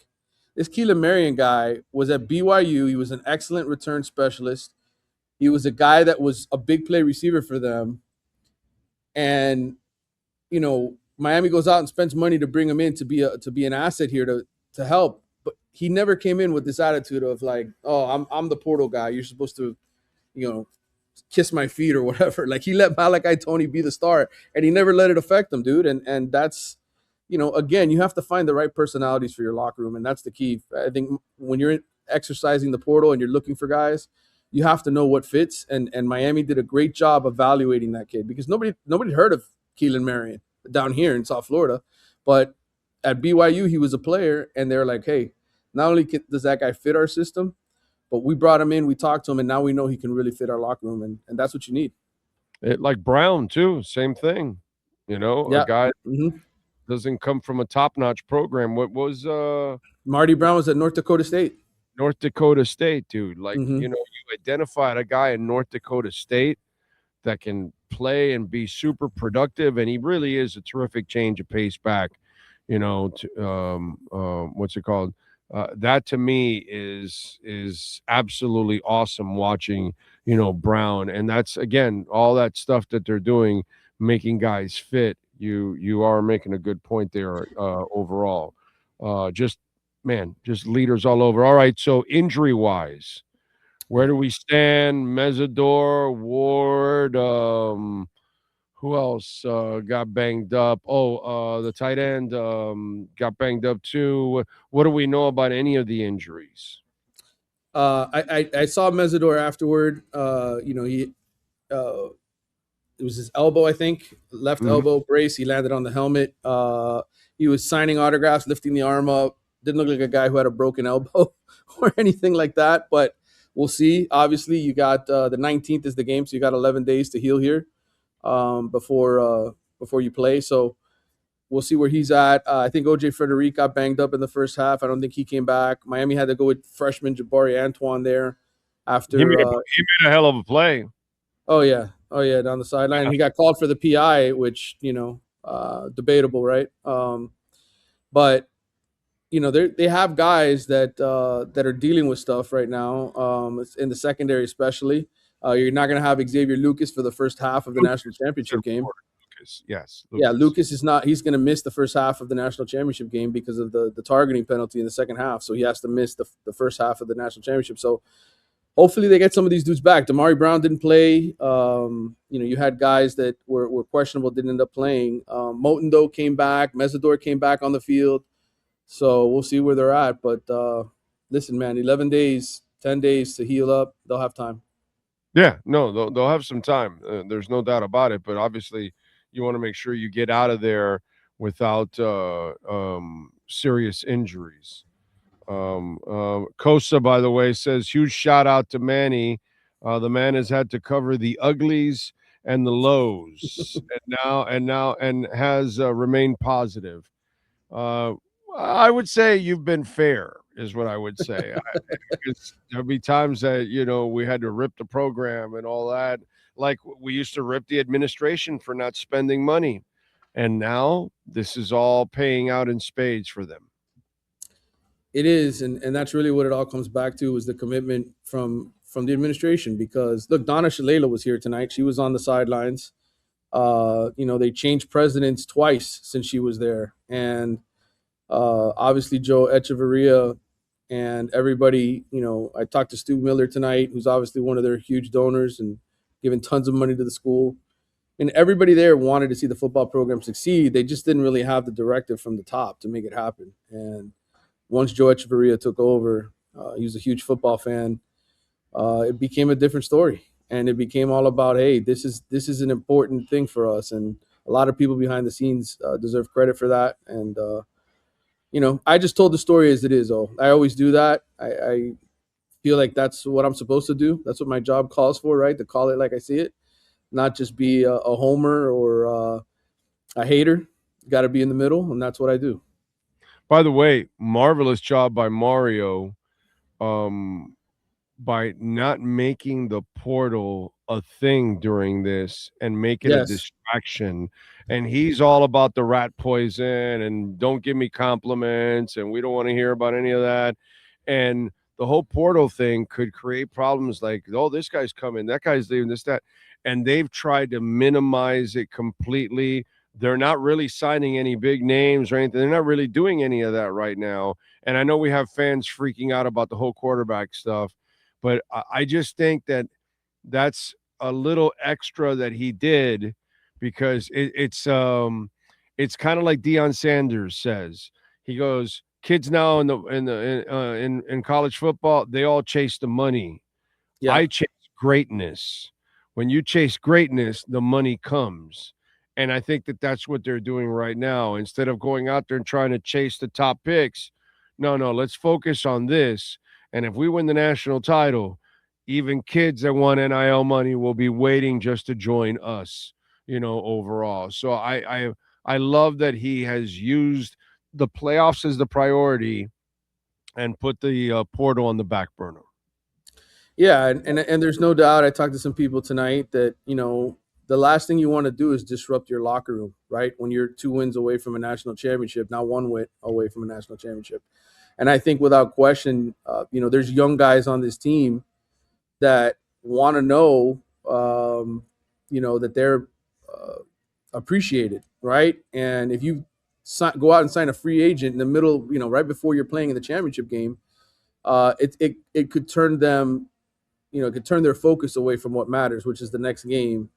[SPEAKER 14] This Keelan Marion guy was at BYU. He was an excellent return specialist. He was a guy that was a big play receiver for them. And, Miami goes out and spends money to bring him in to be an asset here to help. But he never came in with this attitude of like, oh, I'm the portal guy. You're supposed to, kiss my feet or whatever. Like, he let Malachi Tony be the star, and he never let it affect him, dude. And that's, again, you have to find the right personalities for your locker room, and that's the key. I think when you're exercising the portal and you're looking for guys, you have to know what fits. And Miami did a great job evaluating that kid, because nobody heard of Keelan Marion down here in South Florida, but at BYU he was a player, and they're like, hey, not only does that guy fit our system, but we brought him in, we talked to him, and now we know he can really fit our locker room, and that's what you need.
[SPEAKER 11] Like Brown too, same thing. A guy doesn't come from a top-notch program. What was
[SPEAKER 14] Marty Brown was at North Dakota State.
[SPEAKER 11] North Dakota State, dude. Like, you identified a guy in North Dakota State that can play and be super productive, and he really is a terrific change of pace back. What's it called? That to me is absolutely awesome watching, Brown. And that's, again, all that stuff that they're doing, making guys fit. You are making a good point there overall. Just leaders all over. All right, so injury-wise, where do we stand? Mesidor, Ward, who else got banged up? The tight end got banged up too. What do we know about any of the injuries?
[SPEAKER 14] I saw Mesidor afterward. He it was his elbow, I think, left elbow brace. He landed on the helmet. He was signing autographs, lifting the arm up. Didn't look like a guy who had a broken elbow or anything like that, but we'll see. Obviously, you got the 19th is the game, so you got 11 days to heal here before you play. So we'll see where he's at. I think O.J. Frederic got banged up in the first half. I don't think he came back. Miami had to go with freshman Jabari Antoine there after.
[SPEAKER 11] He made a hell of a play.
[SPEAKER 14] Oh, yeah, down the sideline. Yeah. He got called for the PI, which, debatable, right? But they have guys that are dealing with stuff right now, in the secondary especially. You're not going to have Xavier Lucas for the first half of the national championship game.
[SPEAKER 11] Yes.
[SPEAKER 14] Lucas. Yeah, Lucas is not. He's going to miss the first half of the national championship game because of the targeting penalty in the second half. So he has to miss the first half of the national championship. So hopefully they get some of these dudes back. Damari Brown didn't play. You had guys that were questionable, didn't end up playing. Motendo came back. Mesidor came back on the field. So we'll see where they're at. But listen, man, 11 days, 10 days to heal up. They'll have time.
[SPEAKER 11] Yeah, no, they'll have some time. There's no doubt about it. But obviously, you want to make sure you get out of there without serious injuries. Kosa, by the way, says huge shout out to Manny. The man has had to cover the uglies and the lows, and has remained positive. I would say you've been fair, is what I would say. There'll be times that, we had to rip the program and all that. Like we used to rip the administration for not spending money. And now this is all paying out in spades for them.
[SPEAKER 14] It is. And that's really what it all comes back to, is the commitment from the administration. Because, look, Donna Shalala was here tonight. She was on the sidelines. They changed presidents twice since she was there. And obviously Joe Echeverria and everybody, I talked to Stu Miller tonight, who's obviously one of their huge donors and giving tons of money to the school. And everybody there wanted to see the football program succeed. They just didn't really have the directive from the top to make it happen. And once Joe Echeverria took over, he was a huge football fan. It became a different story. And it became all about, hey, this is an important thing for us. And a lot of people behind the scenes deserve credit for that. And, I just told the story as it is. I always do that. I feel like that's what I'm supposed to do. That's what my job calls for, right? To call it like I see it, not just be a homer or a hater. You got to be in the middle, and that's what I do.
[SPEAKER 11] By the way, marvelous job by Mario. by not making the portal a thing during this and make it a distraction. And he's all about the rat poison and don't give me compliments and we don't want to hear about any of that. And the whole portal thing could create problems like, oh, this guy's coming, that guy's leaving, this, that. And they've tried to minimize it completely. They're not really signing any big names or anything. They're not really doing any of that right now. And I know we have fans freaking out about the whole quarterback stuff, but I just think that that's a little extra that he did because it's kind of like Deion Sanders says. He goes, kids now in college football, they all chase the money. Yeah. I chase greatness. When you chase greatness, the money comes. And I think that that's what they're doing right now. Instead of going out there and trying to chase the top picks, no, let's focus on this. And if we win the national title, even kids that want NIL money will be waiting just to join us, overall. So I love that he has used the playoffs as the priority and put the portal on the back burner.
[SPEAKER 14] Yeah, and there's no doubt. I talked to some people tonight that, the last thing you want to do is disrupt your locker room, right? When you're 2 wins away from a national championship, not 1 win away from a national championship. And I think without question, there's young guys on this team that want to know, that they're appreciated, right? And if you go out and sign a free agent in the middle, right before you're playing in the championship game, it could turn them, it could turn their focus away from what matters, which is the next game.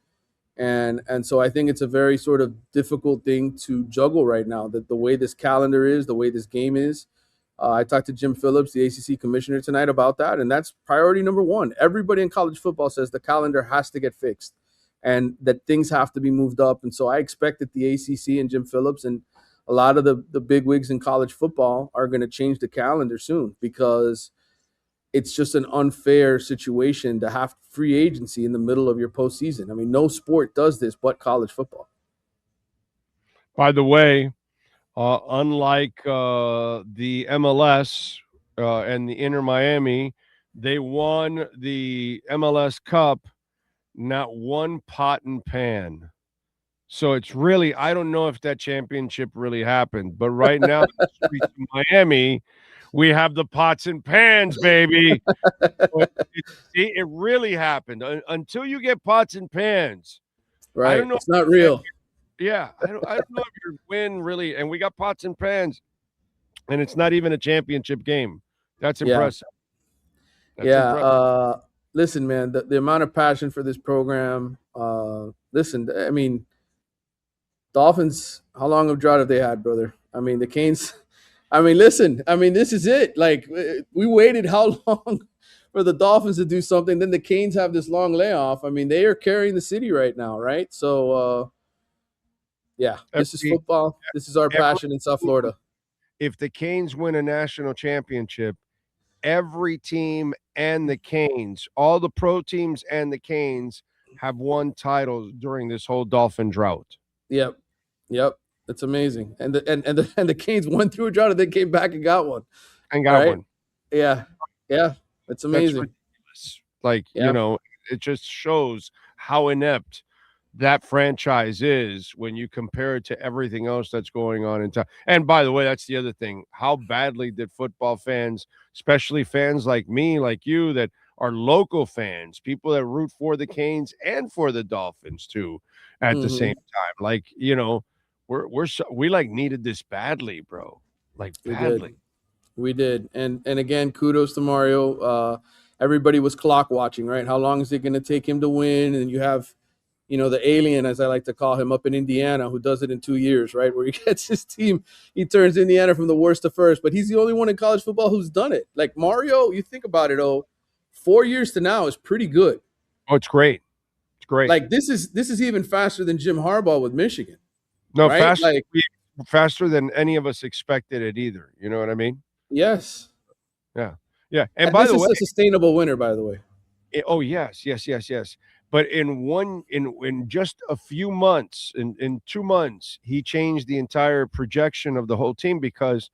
[SPEAKER 14] And so I think it's a very sort of difficult thing to juggle right now, that the way this calendar is, the way this game is. I talked to Jim Phillips, the ACC commissioner, tonight about that, and that's priority number 1. Everybody in college football says the calendar has to get fixed and that things have to be moved up. And so I expect that the ACC and Jim Phillips and a lot of the bigwigs in college football are going to change the calendar soon, because it's just an unfair situation to have free agency in the middle of your postseason. I mean, no sport does this but college football.
[SPEAKER 11] By the way, unlike the MLS and the InterMiami, they won the MLS Cup, not one pot and pan. So it's really, I don't know if that championship really happened, but right now in the streets of Miami, we have the pots and pans, baby. It really happened. Until you get pots and pans,
[SPEAKER 14] right?
[SPEAKER 11] I don't know.
[SPEAKER 14] It's not real.
[SPEAKER 11] Yeah, I don't know if your win really, and we got pots and pans, and it's not even a championship game. That's impressive.
[SPEAKER 14] Impressive. Listen, man, the amount of passion for this program. Listen, I mean, Dolphins, how long of drought have they had, brother? I mean, the Canes. I mean, listen, this is it. Like, we waited how long for the Dolphins to do something? Then the Canes have this long layoff. I mean, they are carrying the city right now, right? So, this is football. This is our passion in South Florida.
[SPEAKER 11] If the Canes win a national championship, every team and the Canes, all the pro teams and the Canes have won titles during this whole Dolphin drought.
[SPEAKER 14] Yep. It's amazing. And the Canes went through a drought and then came back and got one.
[SPEAKER 11] One.
[SPEAKER 14] Yeah. It's amazing.
[SPEAKER 11] Like, it just shows how inept that franchise is when you compare it to everything else that's going on in town. And by the way, that's the other thing. How badly did football fans, especially fans like me, like you, that are local fans, people that root for the Canes and for the Dolphins too, at the same time. Like, we like needed this badly, bro. Like, badly.
[SPEAKER 14] We did. And again, kudos to Mario. Everybody was clock watching, right? How long is it going to take him to win? And you have, the alien, as I like to call him, up in Indiana, who does it in 2 years, right? Where he gets his team, he turns Indiana from the worst to first. But he's the only one in college football who's done it. Like, Mario, you think about it, 4 years to now is pretty good.
[SPEAKER 11] Oh, it's great. It's great.
[SPEAKER 14] Like, this is even faster than Jim Harbaugh with Michigan.
[SPEAKER 11] No,
[SPEAKER 14] right?
[SPEAKER 11] faster than any of us expected it either. You know what I mean?
[SPEAKER 14] Yes.
[SPEAKER 11] Yeah. And by the way,
[SPEAKER 14] a sustainable winner, by the way.
[SPEAKER 11] Yes. But in just a few months, in 2 months, he changed the entire projection of the whole team, because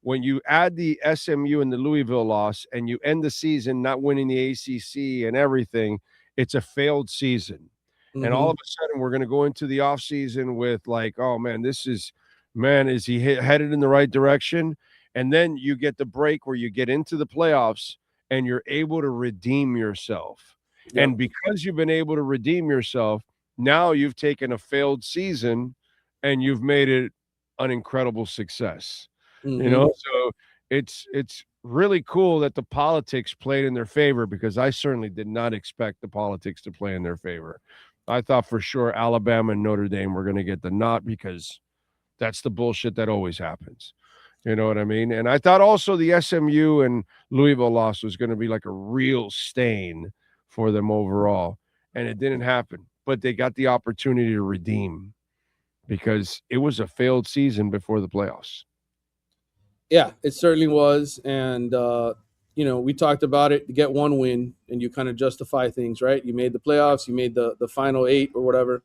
[SPEAKER 11] when you add the SMU and the Louisville loss and you end the season not winning the ACC and everything, it's a failed season. And all of a sudden, we're going to go into the offseason with like, oh, man, is he headed in the right direction? And then you get the break where you get into the playoffs and you're able to redeem yourself. Yep. And because you've been able to redeem yourself, now you've taken a failed season and you've made it an incredible success. You know, so it's really cool that the politics played in their favor, because I certainly did not expect the politics to play in their favor. I thought for sure Alabama and Notre Dame were going to get the nod, because that's the bullshit that always happens. You know what I mean? And I thought also the SMU and Louisville loss was going to be like a real stain for them overall. And it didn't happen. But they got the opportunity to redeem, because it was a failed season before the playoffs.
[SPEAKER 14] Yeah, it certainly was. And, you know, we talked about it. You get one win and you kind of justify things, right? You made the playoffs, you made the final 8 or whatever.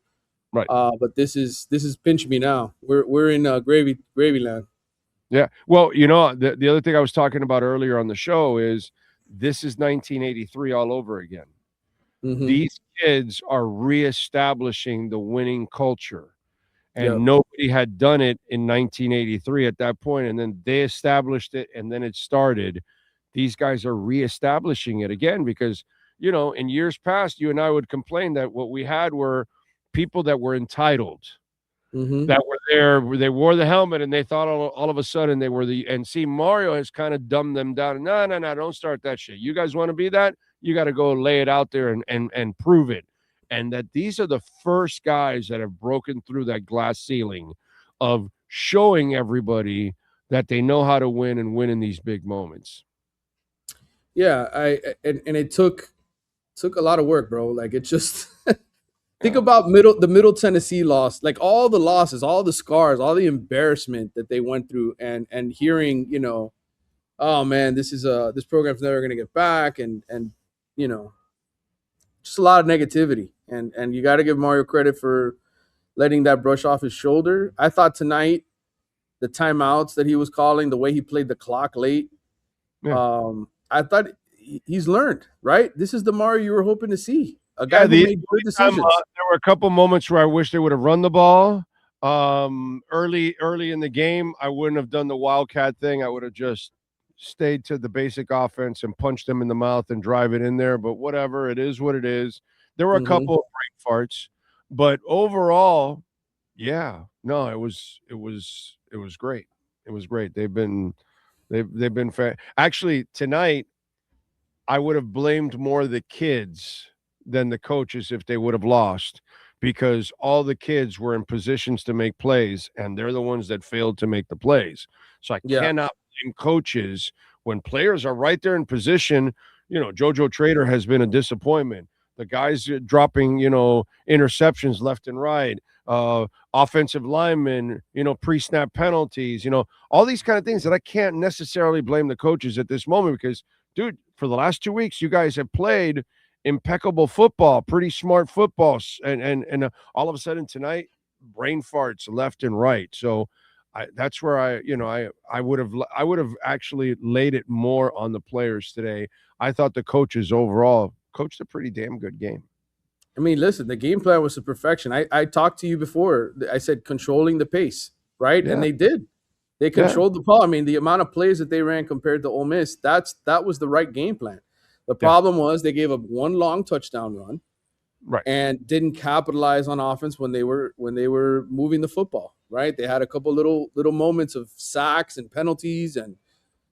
[SPEAKER 11] Right.
[SPEAKER 14] But this is pinch me now. We're in gravy land.
[SPEAKER 11] Yeah. Well, you know, the other thing I was talking about earlier on the show is this is 1983 all over again. These kids are reestablishing the winning culture. And nobody had done it in 1983 at that point, and then they established it, and then it started. These guys are reestablishing it again, because, you know, in years past, you and I would complain that what we had were people that were entitled, that were there, they wore the helmet, and they thought all of a sudden they were and see, Mario has kind of dumbed them down. No, don't start that shit. You guys want to be that? You got to go lay it out there and prove it. And that these are the first guys that have broken through that glass ceiling of showing everybody that they know how to win and win in these big moments.
[SPEAKER 14] Yeah, and it took a lot of work, bro. Like, it just think about the Middle Tennessee loss, like all the losses, all the scars, all the embarrassment that they went through, and hearing, you know, oh man, this program's never gonna get back, and you know, just a lot of negativity. And you got to give Mario credit for letting that brush off his shoulder. I thought tonight, the timeouts that he was calling, the way he played the clock late, I thought he's learned, right? This is the Mario you were hoping to see. A guy who made good decisions.
[SPEAKER 11] There were a couple moments where I wish they would have run the ball early in the game. I wouldn't have done the Wildcat thing. I would have just stayed to the basic offense and punched them in the mouth and drive it in there. But whatever, it is what it is. There were a couple of break farts, but overall, yeah, no, it was great. It was great. They've been actually tonight. I would have blamed more the kids than the coaches if they would have lost, because all the kids were in positions to make plays, and they're the ones that failed to make the plays. So I cannot blame coaches when players are right there in position. You know, JoJo Trader has been a disappointment. The guys dropping, you know, interceptions left and right, offensive linemen, you know, pre-snap penalties, you know, all these kind of things that I can't necessarily blame the coaches at this moment, because, dude, for the last 2 weeks, you guys have played impeccable football, pretty smart football, and all of a sudden tonight, brain farts left and right. So that's where I would have actually laid it more on the players today. I thought the coaches overall coached a pretty damn good game.
[SPEAKER 14] I mean, listen, the game plan was to perfection. I talked to you before. I said controlling the pace, right? Yeah. And they did. They controlled the ball. I mean, the amount of plays that they ran compared to Ole Miss, that was the right game plan. The problem was they gave up one long touchdown run,
[SPEAKER 11] right,
[SPEAKER 14] and didn't capitalize on offense when they were moving the football, right? They had a couple little moments of sacks and penalties and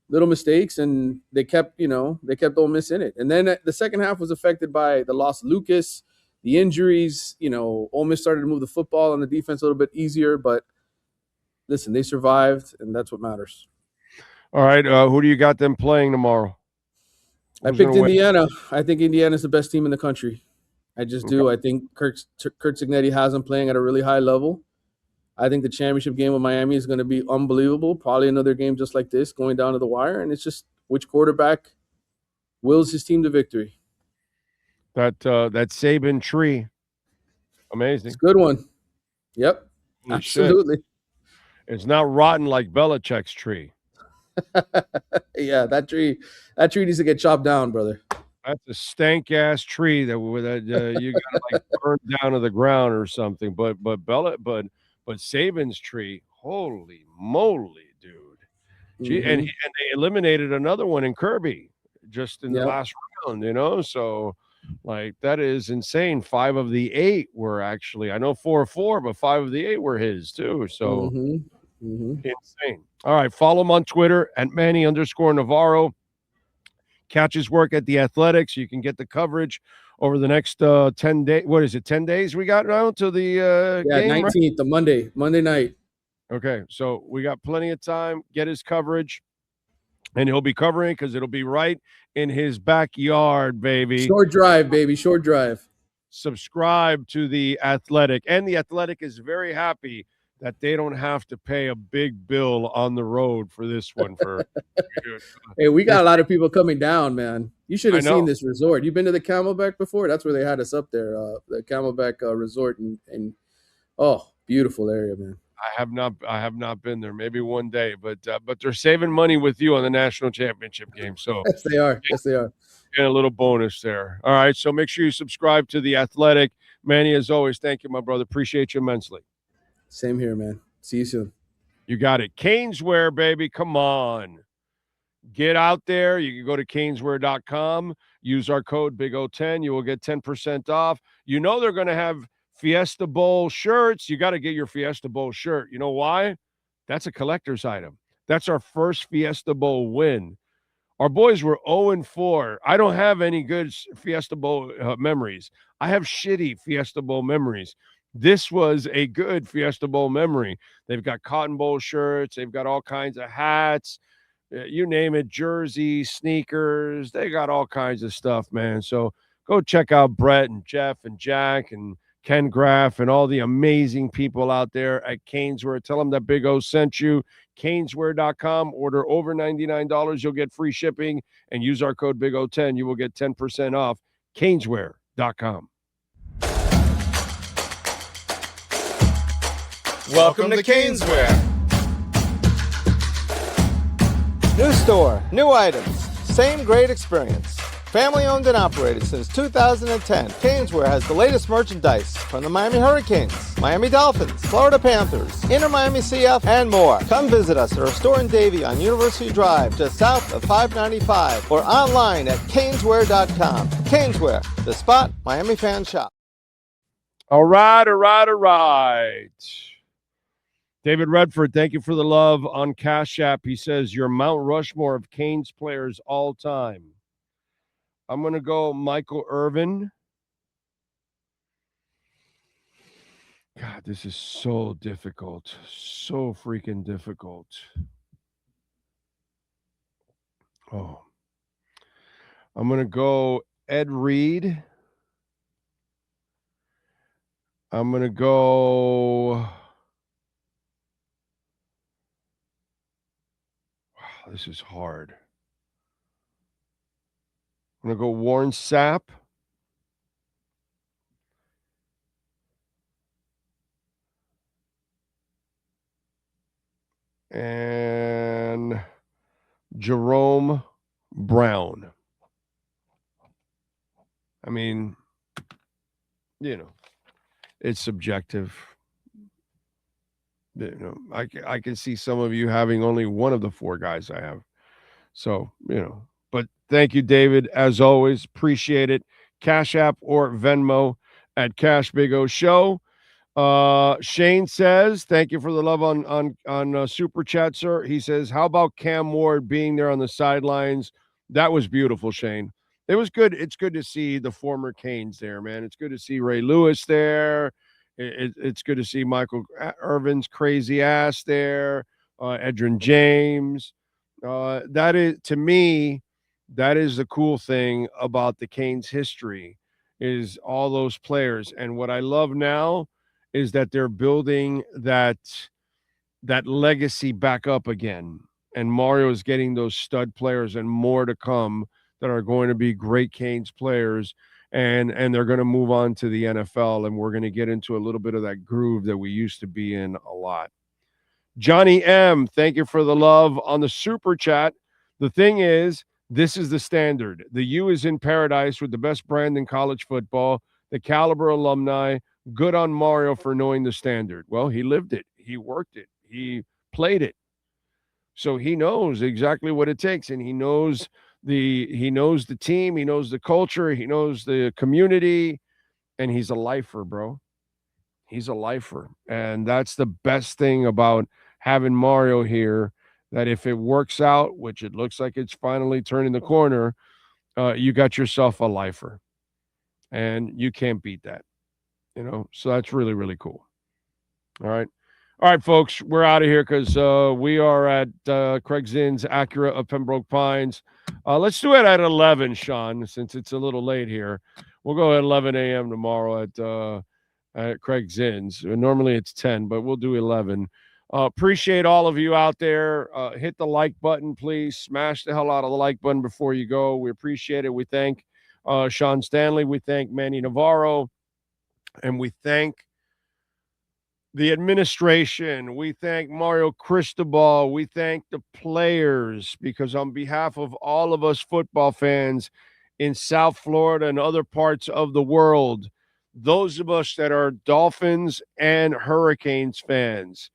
[SPEAKER 14] little mistakes, and they kept Ole Miss in it. And then the second half was affected by the loss of Lucas, the injuries. You know, Ole Miss started to move the football on the defense a little bit easier, but listen, they survived, and that's what matters.
[SPEAKER 11] All right, who do you got them playing tomorrow?
[SPEAKER 14] I picked Indiana. I think Indiana's the best team in the country. I just do. I think Kurt Cignetti has them playing at a really high level. I think the championship game with Miami is going to be unbelievable. Probably another game just like this, going down to the wire, and it's just which quarterback wills his team to victory.
[SPEAKER 11] That Saban tree, amazing.
[SPEAKER 14] It's a good one. Yep, absolutely.
[SPEAKER 11] It's not rotten like Belichick's tree.
[SPEAKER 14] Yeah, that tree needs to get chopped down, brother.
[SPEAKER 11] That's a stank ass tree that you gotta like burn down to the ground or something. But Saban's tree, holy moly, dude! Gee, and they eliminated another one in Kirby just in the last round. So like that is insane. 5 of the 8 were actually, I know 4-4, but 5 of the 8 were his too. So insane. All right, follow him on Twitter at Manny_Navarro. Catch his work at the Athletics. You can get the coverage over the next 10 days. What is it, 10 days we got now to the game?
[SPEAKER 14] 19th, right? The Monday night.
[SPEAKER 11] Okay, so we got plenty of time. Get his coverage, and he'll be covering because it'll be right in his backyard, baby.
[SPEAKER 14] Short drive, baby, short drive.
[SPEAKER 11] Subscribe to the Athletic, and the Athletic is very happy that they don't have to pay a big bill on the road for this one.
[SPEAKER 14] Hey, we got a lot of people coming down, man. You should have seen this resort. You've been to the Camelback before? That's where they had us up there, the Camelback Resort, and beautiful area, man.
[SPEAKER 11] I have not been there. Maybe one day, but they're saving money with you on the national championship game. So
[SPEAKER 14] yes, they are. Yes, they are.
[SPEAKER 11] And a little bonus there. All right, so make sure you subscribe to the Athletic. Manny, as always, thank you, my brother. Appreciate you immensely.
[SPEAKER 14] Same here, man. See you soon.
[SPEAKER 11] You got it. Caneswear, baby. Come on. Get out there. You can go to caneswear.com. Use our code BIG010. You will get 10% off. You know they're going to have Fiesta Bowl shirts. You got to get your Fiesta Bowl shirt. You know why? That's a collector's item. That's our first Fiesta Bowl win. Our boys were 0-4. I don't have any good Fiesta Bowl memories. I have shitty Fiesta Bowl memories. This was a good Fiesta Bowl memory. They've got Cotton Bowl shirts. They've got all kinds of hats. You name it, jerseys, sneakers. They got all kinds of stuff, man. So go check out Brett and Jeff and Jack and Ken Graff and all the amazing people out there at Caneswear. Tell them that Big O sent you. Caneswear.com. Order over $99. You'll get free shipping. And use our code BIG010. You will get 10% off. Caneswear.com.
[SPEAKER 10] Welcome to Caneswear. New store, new items, same great experience. Family owned and operated since 2010, Caneswear has the latest merchandise from the Miami Hurricanes, Miami Dolphins, Florida Panthers, InterMiamiCF, and more. Come visit us at our store in Davie on University Drive, just south of 595, or online at caneswear.com. Caneswear, the spot Miami fans shop.
[SPEAKER 11] All right. David Redford, thank you for the love on Cash App. He says, your Mount Rushmore of Canes players all time. I'm going to go Michael Irvin. God, this is so difficult. So freaking difficult. Oh. I'm going to go Ed Reed. I'm going to go... This is hard. I'm going to go Warren Sapp. And Jerome Brown. I mean, it's subjective. I can see some of you having only one of the 4 guys I have. So, but thank you, David. As always, appreciate it. Cash App or Venmo at Cash Big O Show. Shane says, thank you for the love on Super Chat, sir. He says, how about Cam Ward being there on the sidelines? That was beautiful, Shane. It was good. It's good to see the former Canes there, man. It's good to see Ray Lewis there. It's good to see Michael Irvin's crazy ass there, Edrin James. That is, to me, that is the cool thing about the Canes history, is all those players. And what I love now is that they're building that legacy back up again. And Mario is getting those stud players and more to come that are going to be great Canes players. And they're going to move on to the NFL, and we're going to get into a little bit of that groove that we used to be in a lot. Johnny M., thank you for the love on the super chat. The thing is, this is the standard. The U is in paradise with the best brand in college football, the caliber alumni. Good on Mario for knowing the standard. Well, he lived it. He worked it. He played it. So he knows exactly what it takes, and he knows the team, he knows the culture, he knows the community, and he's a lifer, bro. He's a lifer. And that's the best thing about having Mario here, that if it works out, which it looks like it's finally turning the corner, you got yourself a lifer. And you can't beat that. So that's really, really cool. All right, folks, we're out of here because we are at Craig Zinn's Acura of Pembroke Pines. Let's do it at 11, Sean, since it's a little late here. We'll go at 11 a.m. tomorrow at Craig Zinn's. Normally it's 10, but we'll do 11. Appreciate all of you out there. Hit the like button, please. Smash the hell out of the like button before you go. We appreciate it. We thank Sean Stanley. We thank Manny Navarro. And we thank the administration. We thank Mario Cristobal. We thank the players, because on behalf of all of us football fans in South Florida and other parts of the world, those of us that are Dolphins and Hurricanes fans,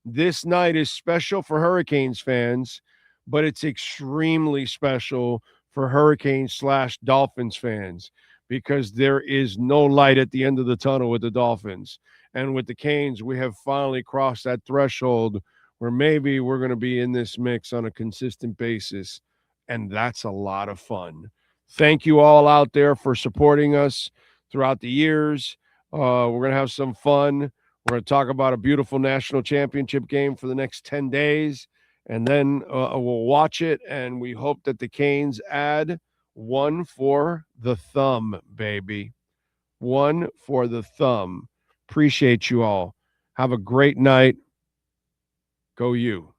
[SPEAKER 11] this night is special for Hurricanes fans, but it's extremely special for Hurricanes/Dolphins fans, because there is no light at the end of the tunnel with the Dolphins. And with the Canes, we have finally crossed that threshold where maybe we're going to be in this mix on a consistent basis. And that's a lot of fun. Thank you all out there for supporting us throughout the years. We're going to have some fun. We're going to talk about a beautiful national championship game for the next 10 days. And then we'll watch it. And we hope that the Canes add one for the thumb, baby. One for the thumb. Appreciate you all. Have a great night. Go you.